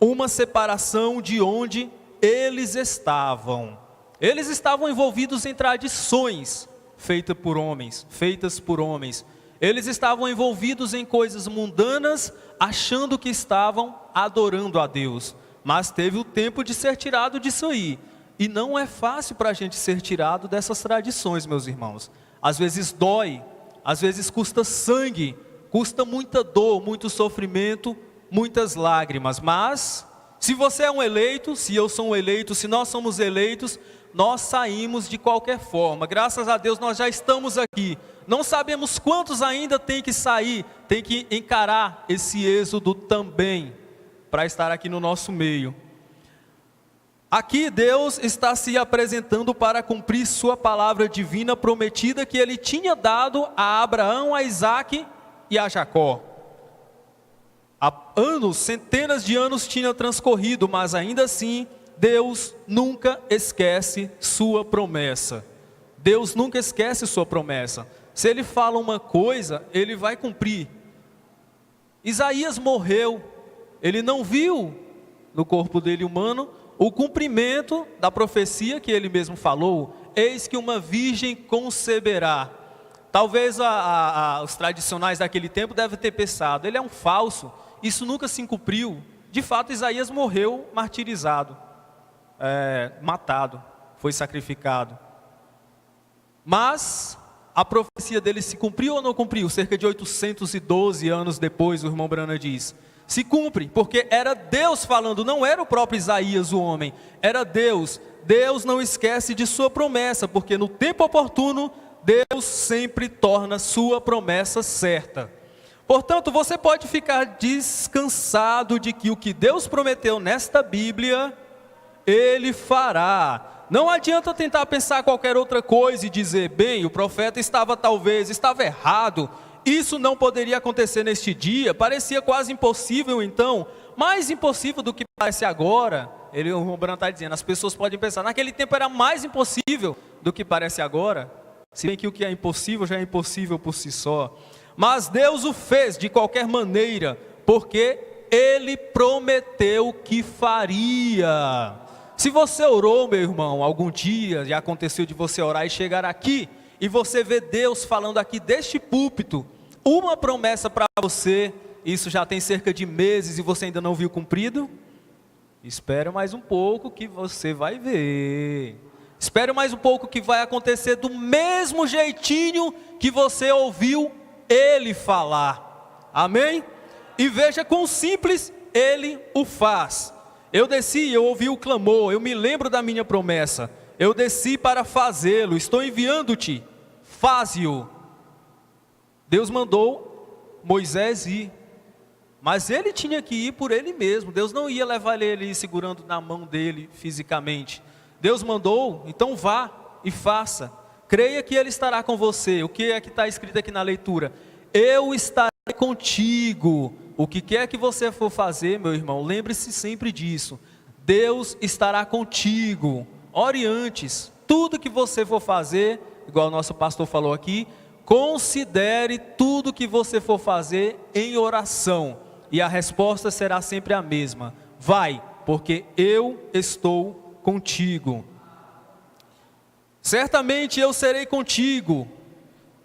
uma separação de onde eles estavam. Eles estavam envolvidos em tradições feitas por homens. Eles estavam envolvidos em coisas mundanas, achando que estavam adorando a Deus. Mas teve o tempo de ser tirado disso aí. E não é fácil para a gente ser tirado dessas tradições, meus irmãos. Às vezes dói, às vezes custa sangue, custa muita dor, muito sofrimento, muitas lágrimas. Mas, se você é um eleito, se eu sou um eleito, se nós somos eleitos, nós saímos de qualquer forma. Graças a Deus nós já estamos aqui. Não sabemos quantos ainda tem que sair, tem que encarar esse êxodo também, para estar aqui no nosso meio. Aqui Deus está se apresentando para cumprir sua palavra divina prometida que ele tinha dado a Abraão, a Isaque e a Jacó. Há anos, centenas de anos tinham transcorrido, mas ainda assim Deus nunca esquece sua promessa. Deus nunca esquece sua promessa. Se ele fala uma coisa, ele vai cumprir. Isaías morreu, ele não viu no corpo dele humano o cumprimento da profecia que ele mesmo falou: eis que uma virgem conceberá. Talvez os tradicionais daquele tempo devem ter pensado: ele é um falso, isso nunca se cumpriu. De fato, Isaías morreu martirizado, matado, foi sacrificado. Mas a profecia dele se cumpriu ou não cumpriu? Cerca de 812 anos depois, o irmão Brana diz: se cumpre, porque era Deus falando, não era o próprio Isaías o homem, era Deus. Deus não esquece de sua promessa, porque no tempo oportuno, Deus sempre torna sua promessa certa. Portanto, você pode ficar descansado de que o que Deus prometeu nesta Bíblia, Ele fará. Não adianta tentar pensar qualquer outra coisa e dizer: bem, o profeta estava errado, isso não poderia acontecer neste dia, parecia quase impossível então, mais impossível do que parece agora. O irmão Brana está dizendo, as pessoas podem pensar, naquele tempo era mais impossível do que parece agora, se bem que o que é impossível já é impossível por si só. Mas Deus o fez de qualquer maneira, porque Ele prometeu que faria. Se você orou, meu irmão, algum dia, já aconteceu de você orar e chegar aqui, e você vê Deus falando aqui deste púlpito, uma promessa para você, isso já tem cerca de meses e você ainda não viu cumprido? Espera mais um pouco que você vai ver. Espere mais um pouco que vai acontecer do mesmo jeitinho que você ouviu ele falar. Amém? E veja quão simples ele o faz. Eu desci, eu ouvi o clamor, eu me lembro da minha promessa. Eu desci para fazê-lo, estou enviando-te, faze-o. Deus mandou Moisés ir, mas ele tinha que ir por ele mesmo. Deus não ia levar ele segurando na mão dele fisicamente. Deus mandou, então vá e faça. Creia que ele estará com você. O que é que está escrito aqui na leitura? Eu estarei contigo. O que quer que você for fazer, meu irmão, lembre-se sempre disso. Deus estará contigo. Ore antes. Tudo que você for fazer, igual o nosso pastor falou aqui, considere tudo que você for fazer em oração. E a resposta será sempre a mesma. Vai, porque eu estou contigo. Certamente eu serei contigo.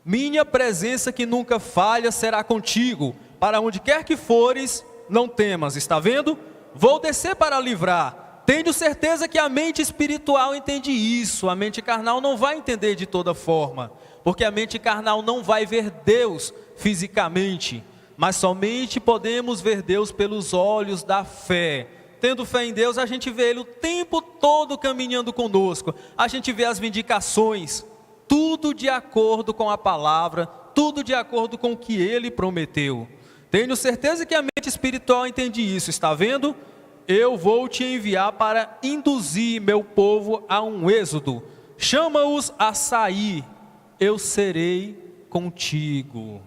Minha presença que nunca falha será contigo. Para onde quer que fores, não temas. Está vendo? Vou descer para livrar. Tenho certeza que a mente espiritual entende isso. A mente carnal não vai entender de toda forma. Porque a mente carnal não vai ver Deus fisicamente. Mas somente podemos ver Deus pelos olhos da fé. Tendo fé em Deus, a gente vê Ele o tempo todo caminhando conosco. A gente vê as vindicações. Tudo de acordo com a palavra. Tudo de acordo com o que Ele prometeu. Tenho certeza que a mente espiritual entende isso. Está vendo? Eu vou te enviar para induzir meu povo a um êxodo. Chama-os a sair. Eu serei contigo.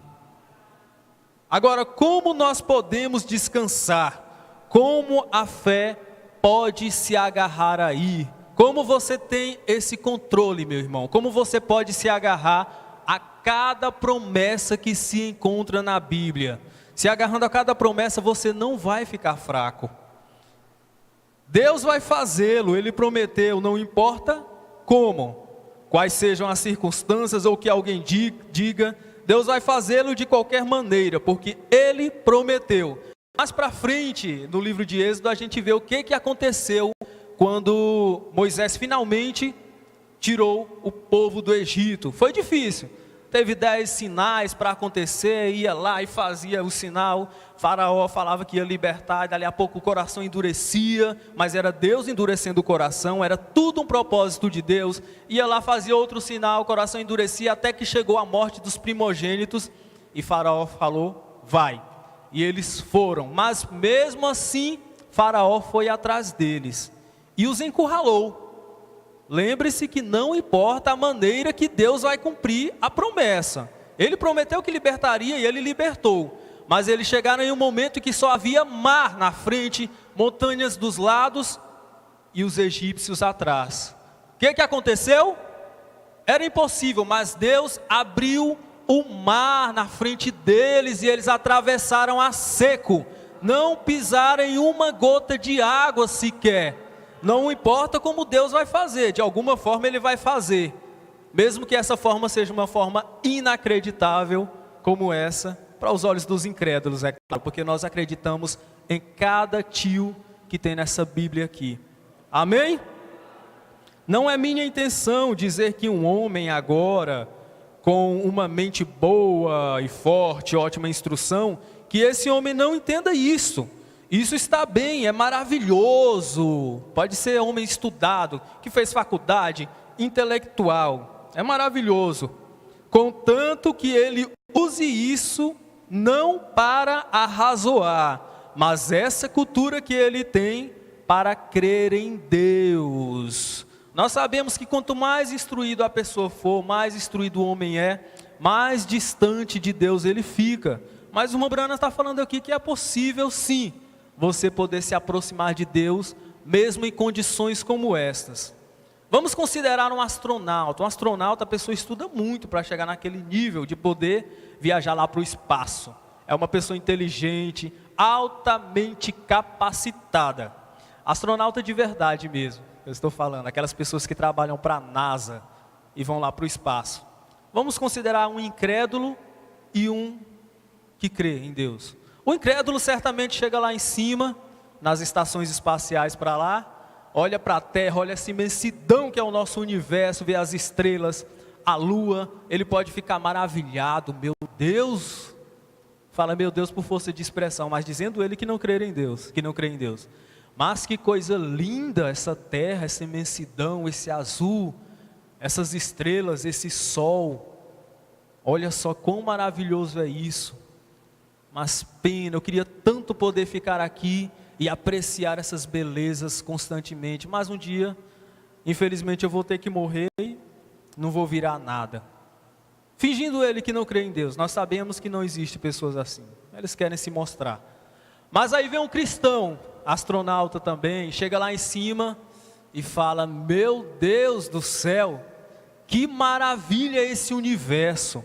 Agora, como nós podemos descansar? Como a fé pode se agarrar aí? Como você tem esse controle, meu irmão? Como você pode se agarrar a cada promessa que se encontra na Bíblia? Se agarrando a cada promessa, você não vai ficar fraco. Deus vai fazê-lo, Ele prometeu, não importa como, quais sejam as circunstâncias ou o que alguém diga, Deus vai fazê-lo de qualquer maneira, porque Ele prometeu. Mais para frente, no livro de Êxodo, a gente vê o que aconteceu quando Moisés finalmente tirou o povo do Egito. Foi difícil. Teve 10 sinais para acontecer, ia lá e fazia o sinal. Faraó falava que ia libertar, e dali a pouco o coração endurecia, mas era Deus endurecendo o coração, era tudo um propósito de Deus. Ia lá, fazia outro sinal, o coração endurecia, até que chegou a morte dos primogênitos, e Faraó falou, vai. E eles foram, mas mesmo assim, Faraó foi atrás deles, e os encurralou. Lembre-se que não importa a maneira que Deus vai cumprir a promessa. Ele prometeu que libertaria e Ele libertou. Mas eles chegaram em um momento em que só havia mar na frente, montanhas dos lados e os egípcios atrás. O que aconteceu? Era impossível, mas Deus abriu o mar na frente deles e eles atravessaram a seco. Não pisaram em uma gota de água sequer. Não importa como Deus vai fazer, de alguma forma Ele vai fazer. Mesmo que essa forma seja uma forma inacreditável como essa, para os olhos dos incrédulos, é claro, porque nós acreditamos em cada tio que tem nessa Bíblia aqui. Amém? Não é minha intenção dizer que um homem agora, com uma mente boa e forte, ótima instrução, que esse homem não entenda isso. Isso está bem, é maravilhoso. Pode ser homem estudado, que fez faculdade, intelectual. É maravilhoso. Contanto que ele use isso não para arrazoar, mas essa cultura que ele tem para crer em Deus. Nós sabemos que quanto mais instruído a pessoa for, mais instruído o homem é, mais distante de Deus ele fica. Mas o irmão Brana está falando aqui que é possível sim, você poder se aproximar de Deus, mesmo em condições como estas. Vamos considerar um astronauta. Um astronauta, a pessoa estuda muito para chegar naquele nível de poder viajar lá para o espaço. É uma pessoa inteligente, altamente capacitada. Astronauta de verdade mesmo, eu estou falando. Aquelas pessoas que trabalham para a NASA e vão lá para o espaço. Vamos considerar um incrédulo e um que crê em Deus. O incrédulo certamente chega lá em cima, nas estações espaciais para lá, olha para a terra, olha essa imensidão que é o nosso universo, vê as estrelas, a lua, ele pode ficar maravilhado, meu Deus, fala meu Deus por força de expressão, mas dizendo ele que não crê em Deus, mas que coisa linda essa terra, essa imensidão, esse azul, essas estrelas, esse sol, olha só quão maravilhoso é isso. Mas pena, eu queria tanto poder ficar aqui e apreciar essas belezas constantemente, mas um dia, infelizmente eu vou ter que morrer e não vou virar nada. Fingindo ele que não crê em Deus, nós sabemos que não existe pessoas assim, eles querem se mostrar. Mas aí vem um cristão, astronauta também, chega lá em cima e fala, meu Deus do céu, que maravilha esse universo.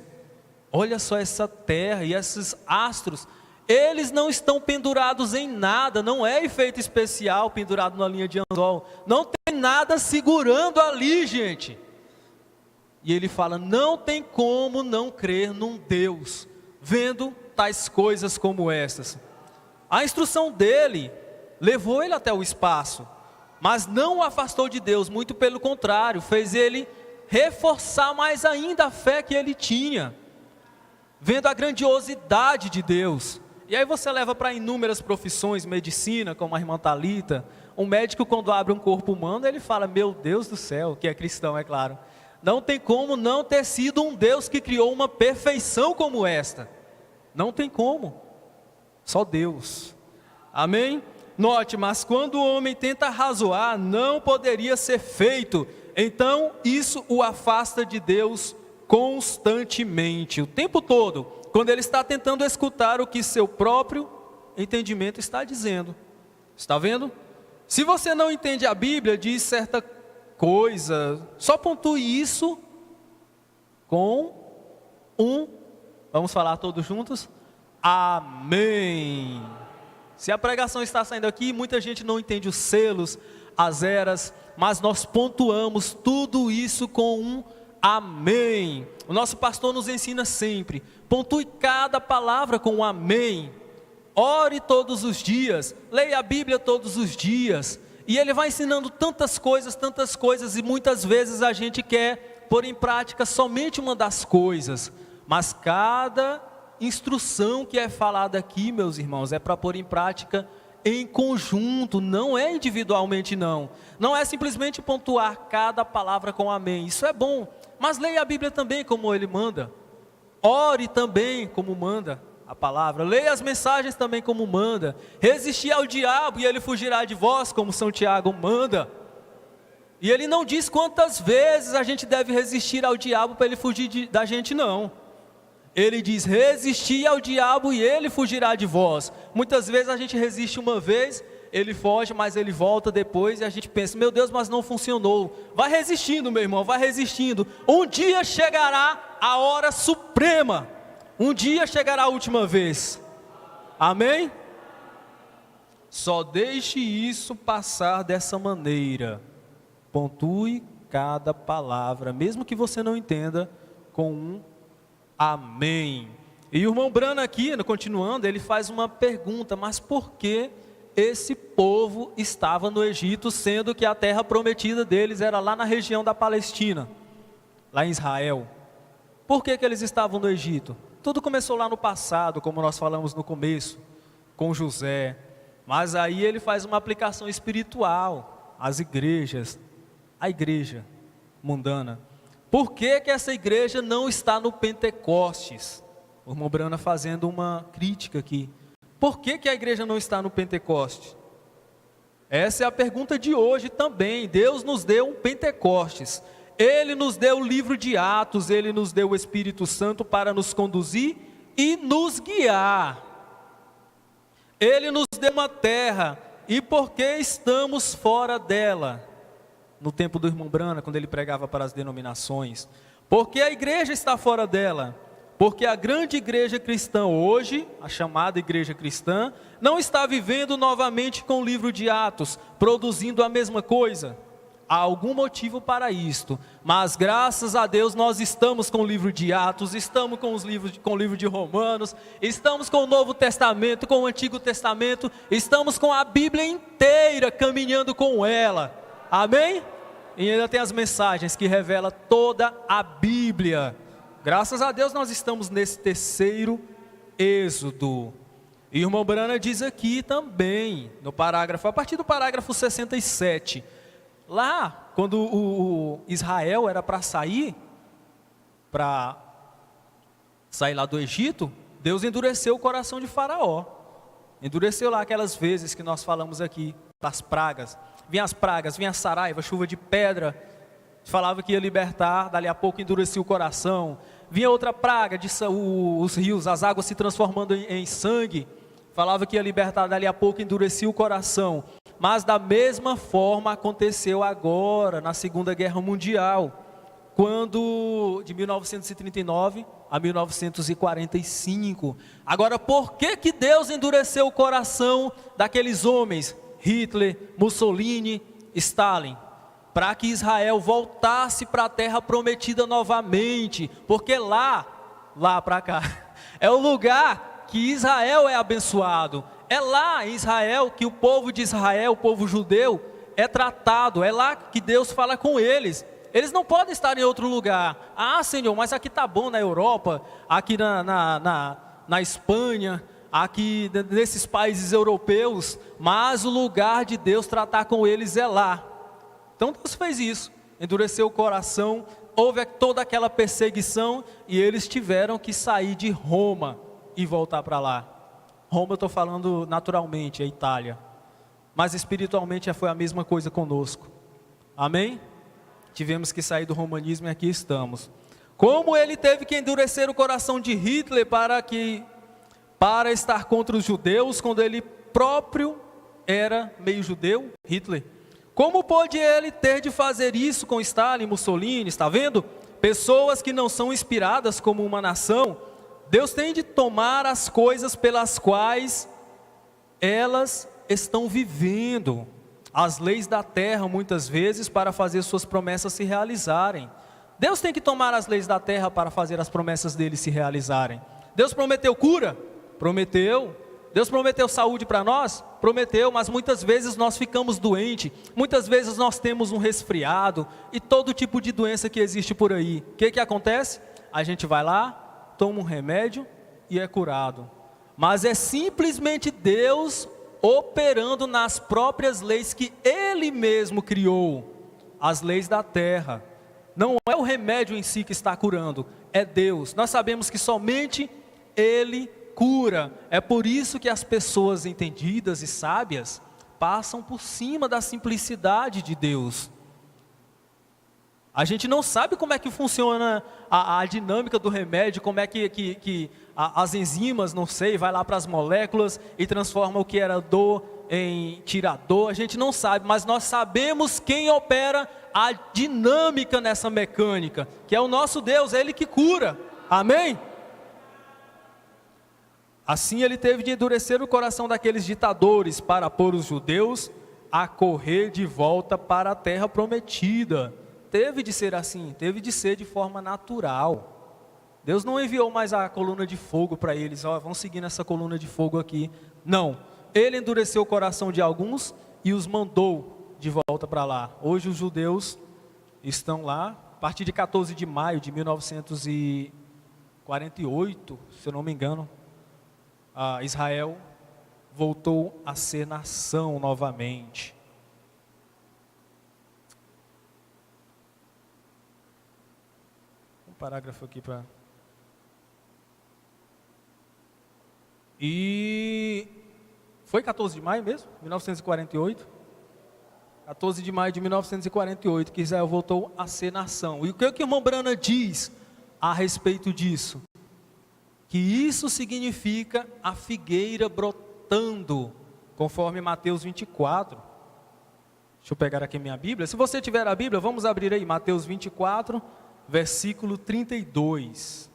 Olha só essa terra e esses astros, eles não estão pendurados em nada, não é efeito especial pendurado na linha de anzol, não tem nada segurando ali, gente. E ele fala, não tem como não crer num Deus, vendo tais coisas como essas. A instrução dele levou ele até o espaço, mas não o afastou de Deus, muito pelo contrário, fez ele reforçar mais ainda a fé que ele tinha, vendo a grandiosidade de Deus. E aí você leva para inúmeras profissões, medicina, como a irmã Thalita, um médico quando abre um corpo humano, ele fala, meu Deus do céu, que é cristão, é claro, não tem como não ter sido um Deus que criou uma perfeição como esta, não tem como, só Deus, amém? Note, mas quando o homem tenta razoar, não poderia ser feito, então isso o afasta de Deus constantemente, o tempo todo, quando ele está tentando escutar o que seu próprio entendimento está dizendo. Está vendo? Se você não entende a Bíblia, diz certa coisa, só pontue isso com vamos falar todos juntos? Amém. Se a pregação está saindo aqui, muita gente não entende os selos, as eras, mas nós pontuamos tudo isso com amém. O nosso pastor nos ensina sempre, pontue cada palavra com um amém. Ore todos os dias, leia a Bíblia todos os dias, e ele vai ensinando tantas coisas, e muitas vezes a gente quer pôr em prática somente uma das coisas, mas cada instrução que é falada aqui, meus irmãos, é para pôr em prática em conjunto, não é individualmente não é simplesmente pontuar cada palavra com amém, isso é bom, mas leia a Bíblia também como ele manda, ore também como manda a palavra, leia as mensagens também como manda, resistir ao diabo e ele fugirá de vós, como São Tiago manda, e ele não diz quantas vezes a gente deve resistir ao diabo para ele fugir da gente, não. Ele diz, resistir ao diabo e ele fugirá de vós. Muitas vezes a gente resiste uma vez, ele foge, mas ele volta depois e a gente pensa, meu Deus, mas não funcionou. Vai resistindo, meu irmão, vai resistindo. Um dia chegará a hora suprema. Um dia chegará a última vez. Amém? Só deixe isso passar dessa maneira. Pontue cada palavra, mesmo que você não entenda, com um amém. E o irmão Brana aqui, continuando, ele faz uma pergunta, mas por que esse povo estava no Egito, sendo que a terra prometida deles era lá na região da Palestina, lá em Israel? Por que eles estavam no Egito? Tudo começou lá no passado, como nós falamos no começo, com José, mas aí ele faz uma aplicação espiritual às igrejas, a igreja mundana. Por que essa igreja não está no Pentecostes? O irmão Brana fazendo uma crítica aqui. Por que a igreja não está no Pentecostes? Essa é a pergunta de hoje também. Deus nos deu um Pentecostes. Ele nos deu o livro de Atos, Ele nos deu o Espírito Santo para nos conduzir e nos guiar. Ele nos deu uma terra, e por que estamos fora dela? No tempo do irmão Brana, quando ele pregava para as denominações. Porque a igreja está fora dela. Porque a grande igreja cristã hoje, a chamada igreja cristã, não está vivendo novamente com o livro de Atos, produzindo a mesma coisa. Há algum motivo para isto, mas graças a Deus nós estamos com o livro de Atos, estamos com o livro de Romanos, estamos com o Novo Testamento, com o Antigo Testamento, estamos com a Bíblia inteira caminhando com ela. Amém? E ainda tem as mensagens que revelam toda a Bíblia. Graças a Deus nós estamos nesse terceiro êxodo. E o irmão Brana diz aqui também, no parágrafo, a partir do parágrafo 67, lá, quando o Israel era para sair lá do Egito, Deus endureceu o coração de Faraó. Endureceu lá aquelas vezes que nós falamos aqui, das pragas. Vinha as pragas, vinha a saraiva, chuva de pedra, falava que ia libertar, dali a pouco endurecia o coração. Vinha outra praga, os rios, as águas se transformando em sangue, falava que ia libertar, dali a pouco endurecia o coração. Mas da mesma forma aconteceu agora, na Segunda Guerra Mundial, quando, de 1939 a 1945. Agora, por que Deus endureceu o coração daqueles homens, Hitler, Mussolini, Stalin? Para que Israel voltasse para a terra prometida novamente, porque lá para cá, é o lugar que Israel é abençoado, é lá em Israel que o povo de Israel, o povo judeu, é tratado, é lá que Deus fala com eles. Eles não podem estar em outro lugar. Ah, Senhor, mas aqui está bom na Europa, aqui na Espanha, aqui nesses países europeus, mas o lugar de Deus tratar com eles é lá. Então Deus fez isso, endureceu o coração, houve toda aquela perseguição e eles tiveram que sair de Roma e voltar para lá. Roma eu estou falando naturalmente, a Itália, mas espiritualmente foi a mesma coisa conosco. Amém? Tivemos que sair do romanismo e aqui estamos. Como ele teve que endurecer o coração de Hitler para estar contra os judeus, quando ele próprio era meio judeu, Hitler. Como pôde ele ter de fazer isso com Stalin, Mussolini? Está vendo? Pessoas que não são inspiradas como uma nação. Deus tem de tomar as coisas pelas quais elas estão vivendo. As leis da terra, muitas vezes, para fazer suas promessas se realizarem. Deus tem que tomar as leis da terra para fazer as promessas dele se realizarem. Deus prometeu cura? Prometeu. Deus prometeu saúde para nós? Prometeu, mas muitas vezes nós ficamos doentes, muitas vezes nós temos um resfriado e todo tipo de doença que existe por aí. O que acontece? A gente vai lá, toma um remédio e é curado. Mas é simplesmente Deus operando nas próprias leis que Ele mesmo criou, as leis da terra. Não é o remédio em si que está curando, é Deus. Nós sabemos que somente Ele cura. É por isso que as pessoas entendidas e sábias passam por cima da simplicidade de Deus. A gente não sabe como é que funciona a dinâmica do remédio, como é que as enzimas, não sei, vai lá para as moléculas e transforma o que era dor em tirador. A gente não sabe, mas nós sabemos quem opera a dinâmica nessa mecânica, que é o nosso Deus, é Ele que cura. Amém? Assim ele teve de endurecer o coração daqueles ditadores para pôr os judeus a correr de volta para a terra prometida. Teve de ser assim, teve de ser de forma natural. Deus não enviou mais a coluna de fogo para eles, vão seguir nessa coluna de fogo aqui. Não, Ele endureceu o coração de alguns e os mandou de volta para lá. Hoje os judeus estão lá, a partir de 14 de maio de 1948, se eu não me engano, Israel voltou a ser nação novamente. Um parágrafo aqui para... E foi 14 de maio mesmo? 1948? 14 de maio de 1948 que Israel voltou a ser nação. E o que o irmão Brana diz a respeito disso? Que isso significa a figueira brotando, conforme Mateus 24. Deixa eu pegar aqui minha Bíblia. Se você tiver a Bíblia, vamos abrir aí, Mateus 24, versículo 32.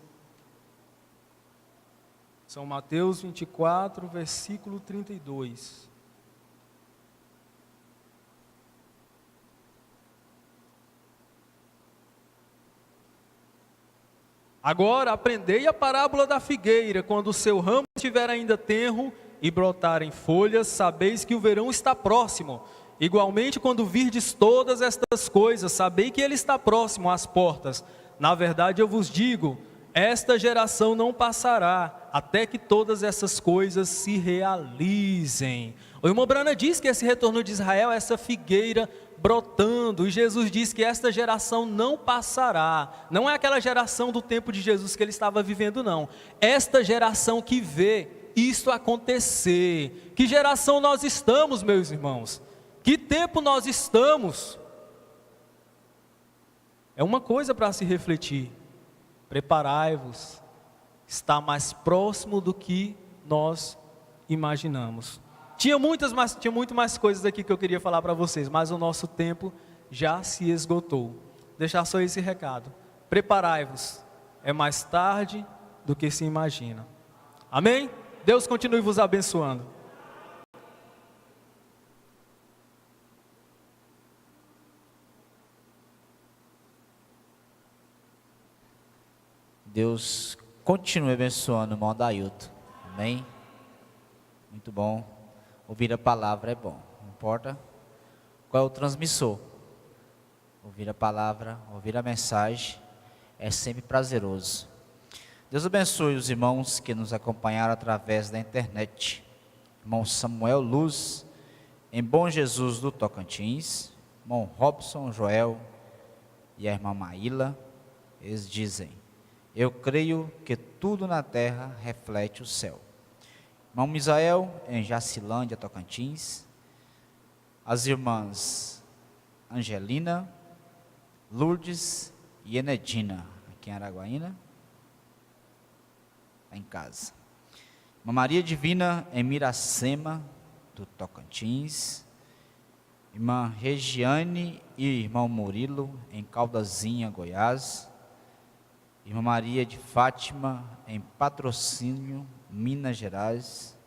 São Mateus 24, versículo 32. Agora aprendei a parábola da figueira. Quando o seu ramo estiver ainda tenro e brotarem folhas, sabeis que o verão está próximo. Igualmente, quando virdes todas estas coisas, sabei que ele está próximo às portas. Na verdade, eu vos digo, esta geração não passará, até que todas essas coisas se realizem. O irmão Brana diz que esse retorno de Israel é essa figueira brotando, e Jesus diz que esta geração não passará. Não é aquela geração do tempo de Jesus que ele estava vivendo, não. Esta geração que vê isto acontecer. Que geração nós estamos, meus irmãos? Que tempo nós estamos? É uma coisa para se refletir. Preparai-vos, está mais próximo do que nós imaginamos. Tinha muito mais coisas aqui que eu queria falar para vocês, mas o nosso tempo já se esgotou. Deixar só esse recado. Preparai-vos, é mais tarde do que se imagina. Amém? Deus continue vos abençoando. Deus continue abençoando o irmão Dailton. Amém? Muito bom. Ouvir a palavra é bom. Não importa qual é o transmissor. Ouvir a palavra, ouvir a mensagem é sempre prazeroso. Deus abençoe os irmãos que nos acompanharam através da internet. Irmão Samuel Luz, em Bom Jesus do Tocantins. Irmão Robson Joel e a irmã Maíla. Eles dizem: eu creio que tudo na terra reflete o céu. Irmão Misael, em Jacilândia, Tocantins. As irmãs Angelina, Lourdes e Enedina, aqui em Araguaína, em casa. Irmã Maria Divina, em Miracema, do Tocantins. Irmã Regiane e irmão Murilo, em Caldazinha, Goiás. Irmã Maria de Fátima, em Patrocínio, Minas Gerais.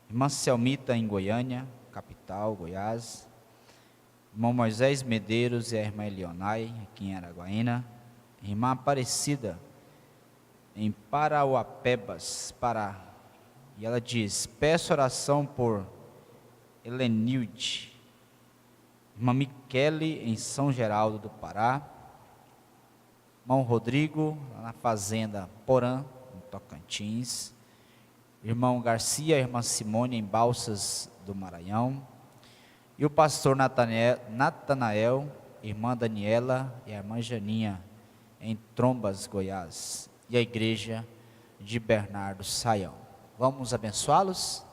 Irmã Selmita, em Goiânia, capital, Goiás. Irmão Moisés Medeiros e a irmã Elionai, aqui em Araguaína. Irmã Aparecida, em Parauapebas, Pará. E ela diz: peço oração por Helenilde. Irmã Michele, em São Geraldo do Pará. Irmão Rodrigo, lá na fazenda Porã, em Tocantins. Irmão Garcia, irmã Simone, em Balsas do Maranhão. E o pastor Natanael, irmã Daniela e a irmã Janinha, em Trombas, Goiás. E a igreja de Bernardo Saião. Vamos abençoá-los?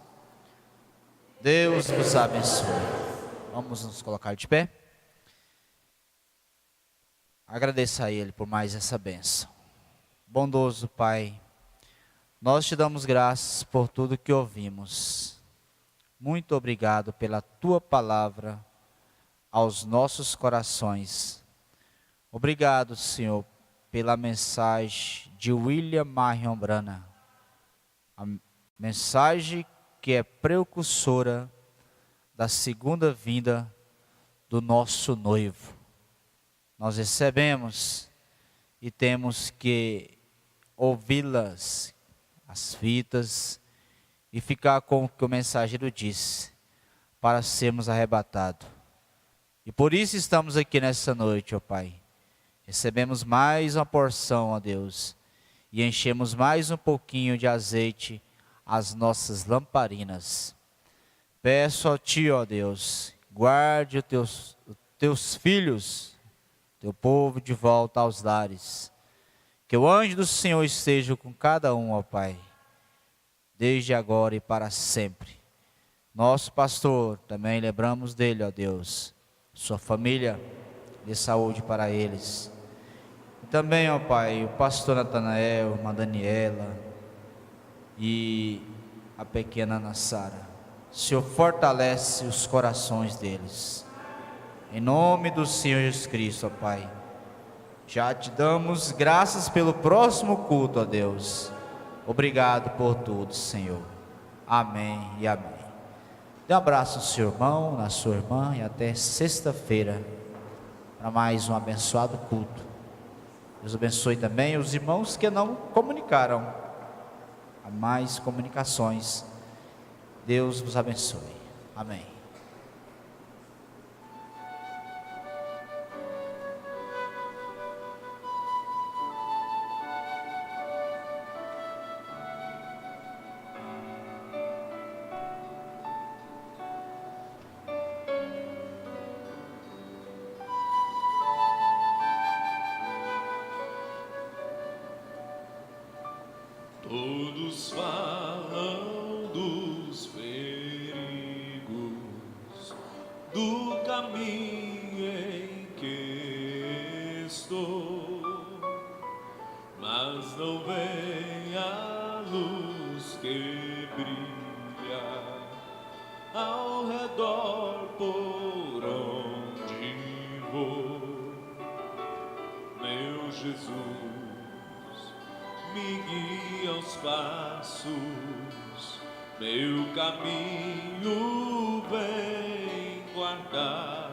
Deus vos abençoe. Vamos nos colocar de pé. Agradeça a Ele por mais essa bênção. Bondoso Pai, nós te damos graças por tudo que ouvimos. Muito obrigado pela Tua palavra aos nossos corações. Obrigado, Senhor, pela mensagem de William Marion Branham. A mensagem que é precursora da segunda vinda do nosso noivo. Nós recebemos e temos que ouvi-las, as fitas, e ficar com o que o mensageiro disse, para sermos arrebatados. E por isso estamos aqui nessa noite, ó Pai. Recebemos mais uma porção, ó Deus, e enchemos mais um pouquinho de azeite as nossas lamparinas. Peço a Ti, ó Deus, guarde os teus filhos, teu povo de volta aos lares. Que o anjo do Senhor esteja com cada um, ó Pai, desde agora e para sempre. Nosso pastor, também lembramos dele, ó Deus, sua família, dê saúde para eles. E também, ó Pai, o pastor Natanael, irmã Daniela e a pequena Ana Sara. O Senhor fortalece os corações deles. Em nome do Senhor Jesus Cristo, ó Pai. Já te damos graças pelo próximo culto, ó Deus. Obrigado por tudo, Senhor. Amém e amém. Dê um abraço no seu irmão, na sua irmã, e até sexta-feira para mais um abençoado culto. Deus abençoe também os irmãos que não comunicaram. Há mais comunicações. Deus vos abençoe. Amém. caminho em que estou, mas não vem a luz que brilha ao redor por onde vou. Meu Jesus, me guia aos passos, meu caminho vem guardar.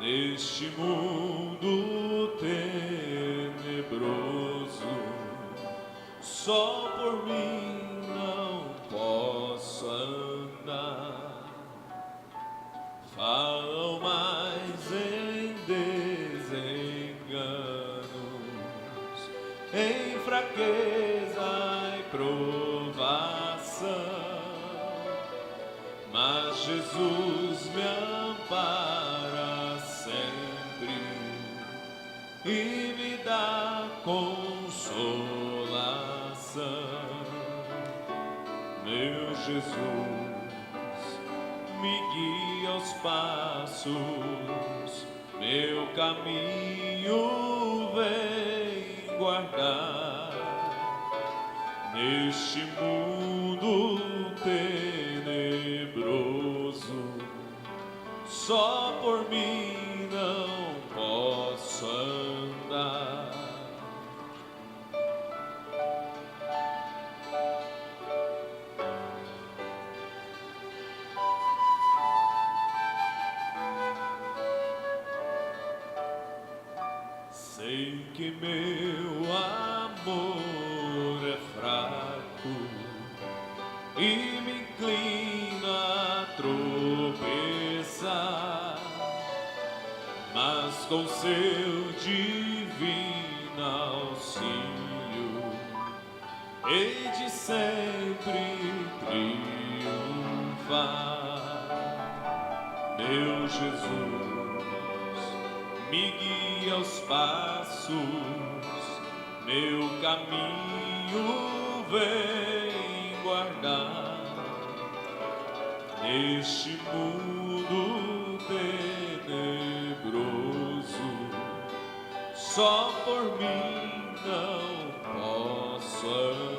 Neste mundo tenebroso, só por mim não posso andar. Falam mais em desenganos, em fraqueza e provação, mas Jesus me ampara sempre e me dá consolação. Meu Jesus, me guia aos passos, meu caminho vem guardar. Neste mundo tenebroso, só por mim não posso andar. Sei que meu amor é fraco e me inclina a tropeçar, mas com seu divino auxílio hei de sempre triunfar. Meu Jesus, me guia aos passos, meu caminho vem guardar. Neste mundo tenebroso, só por mim não posso andar.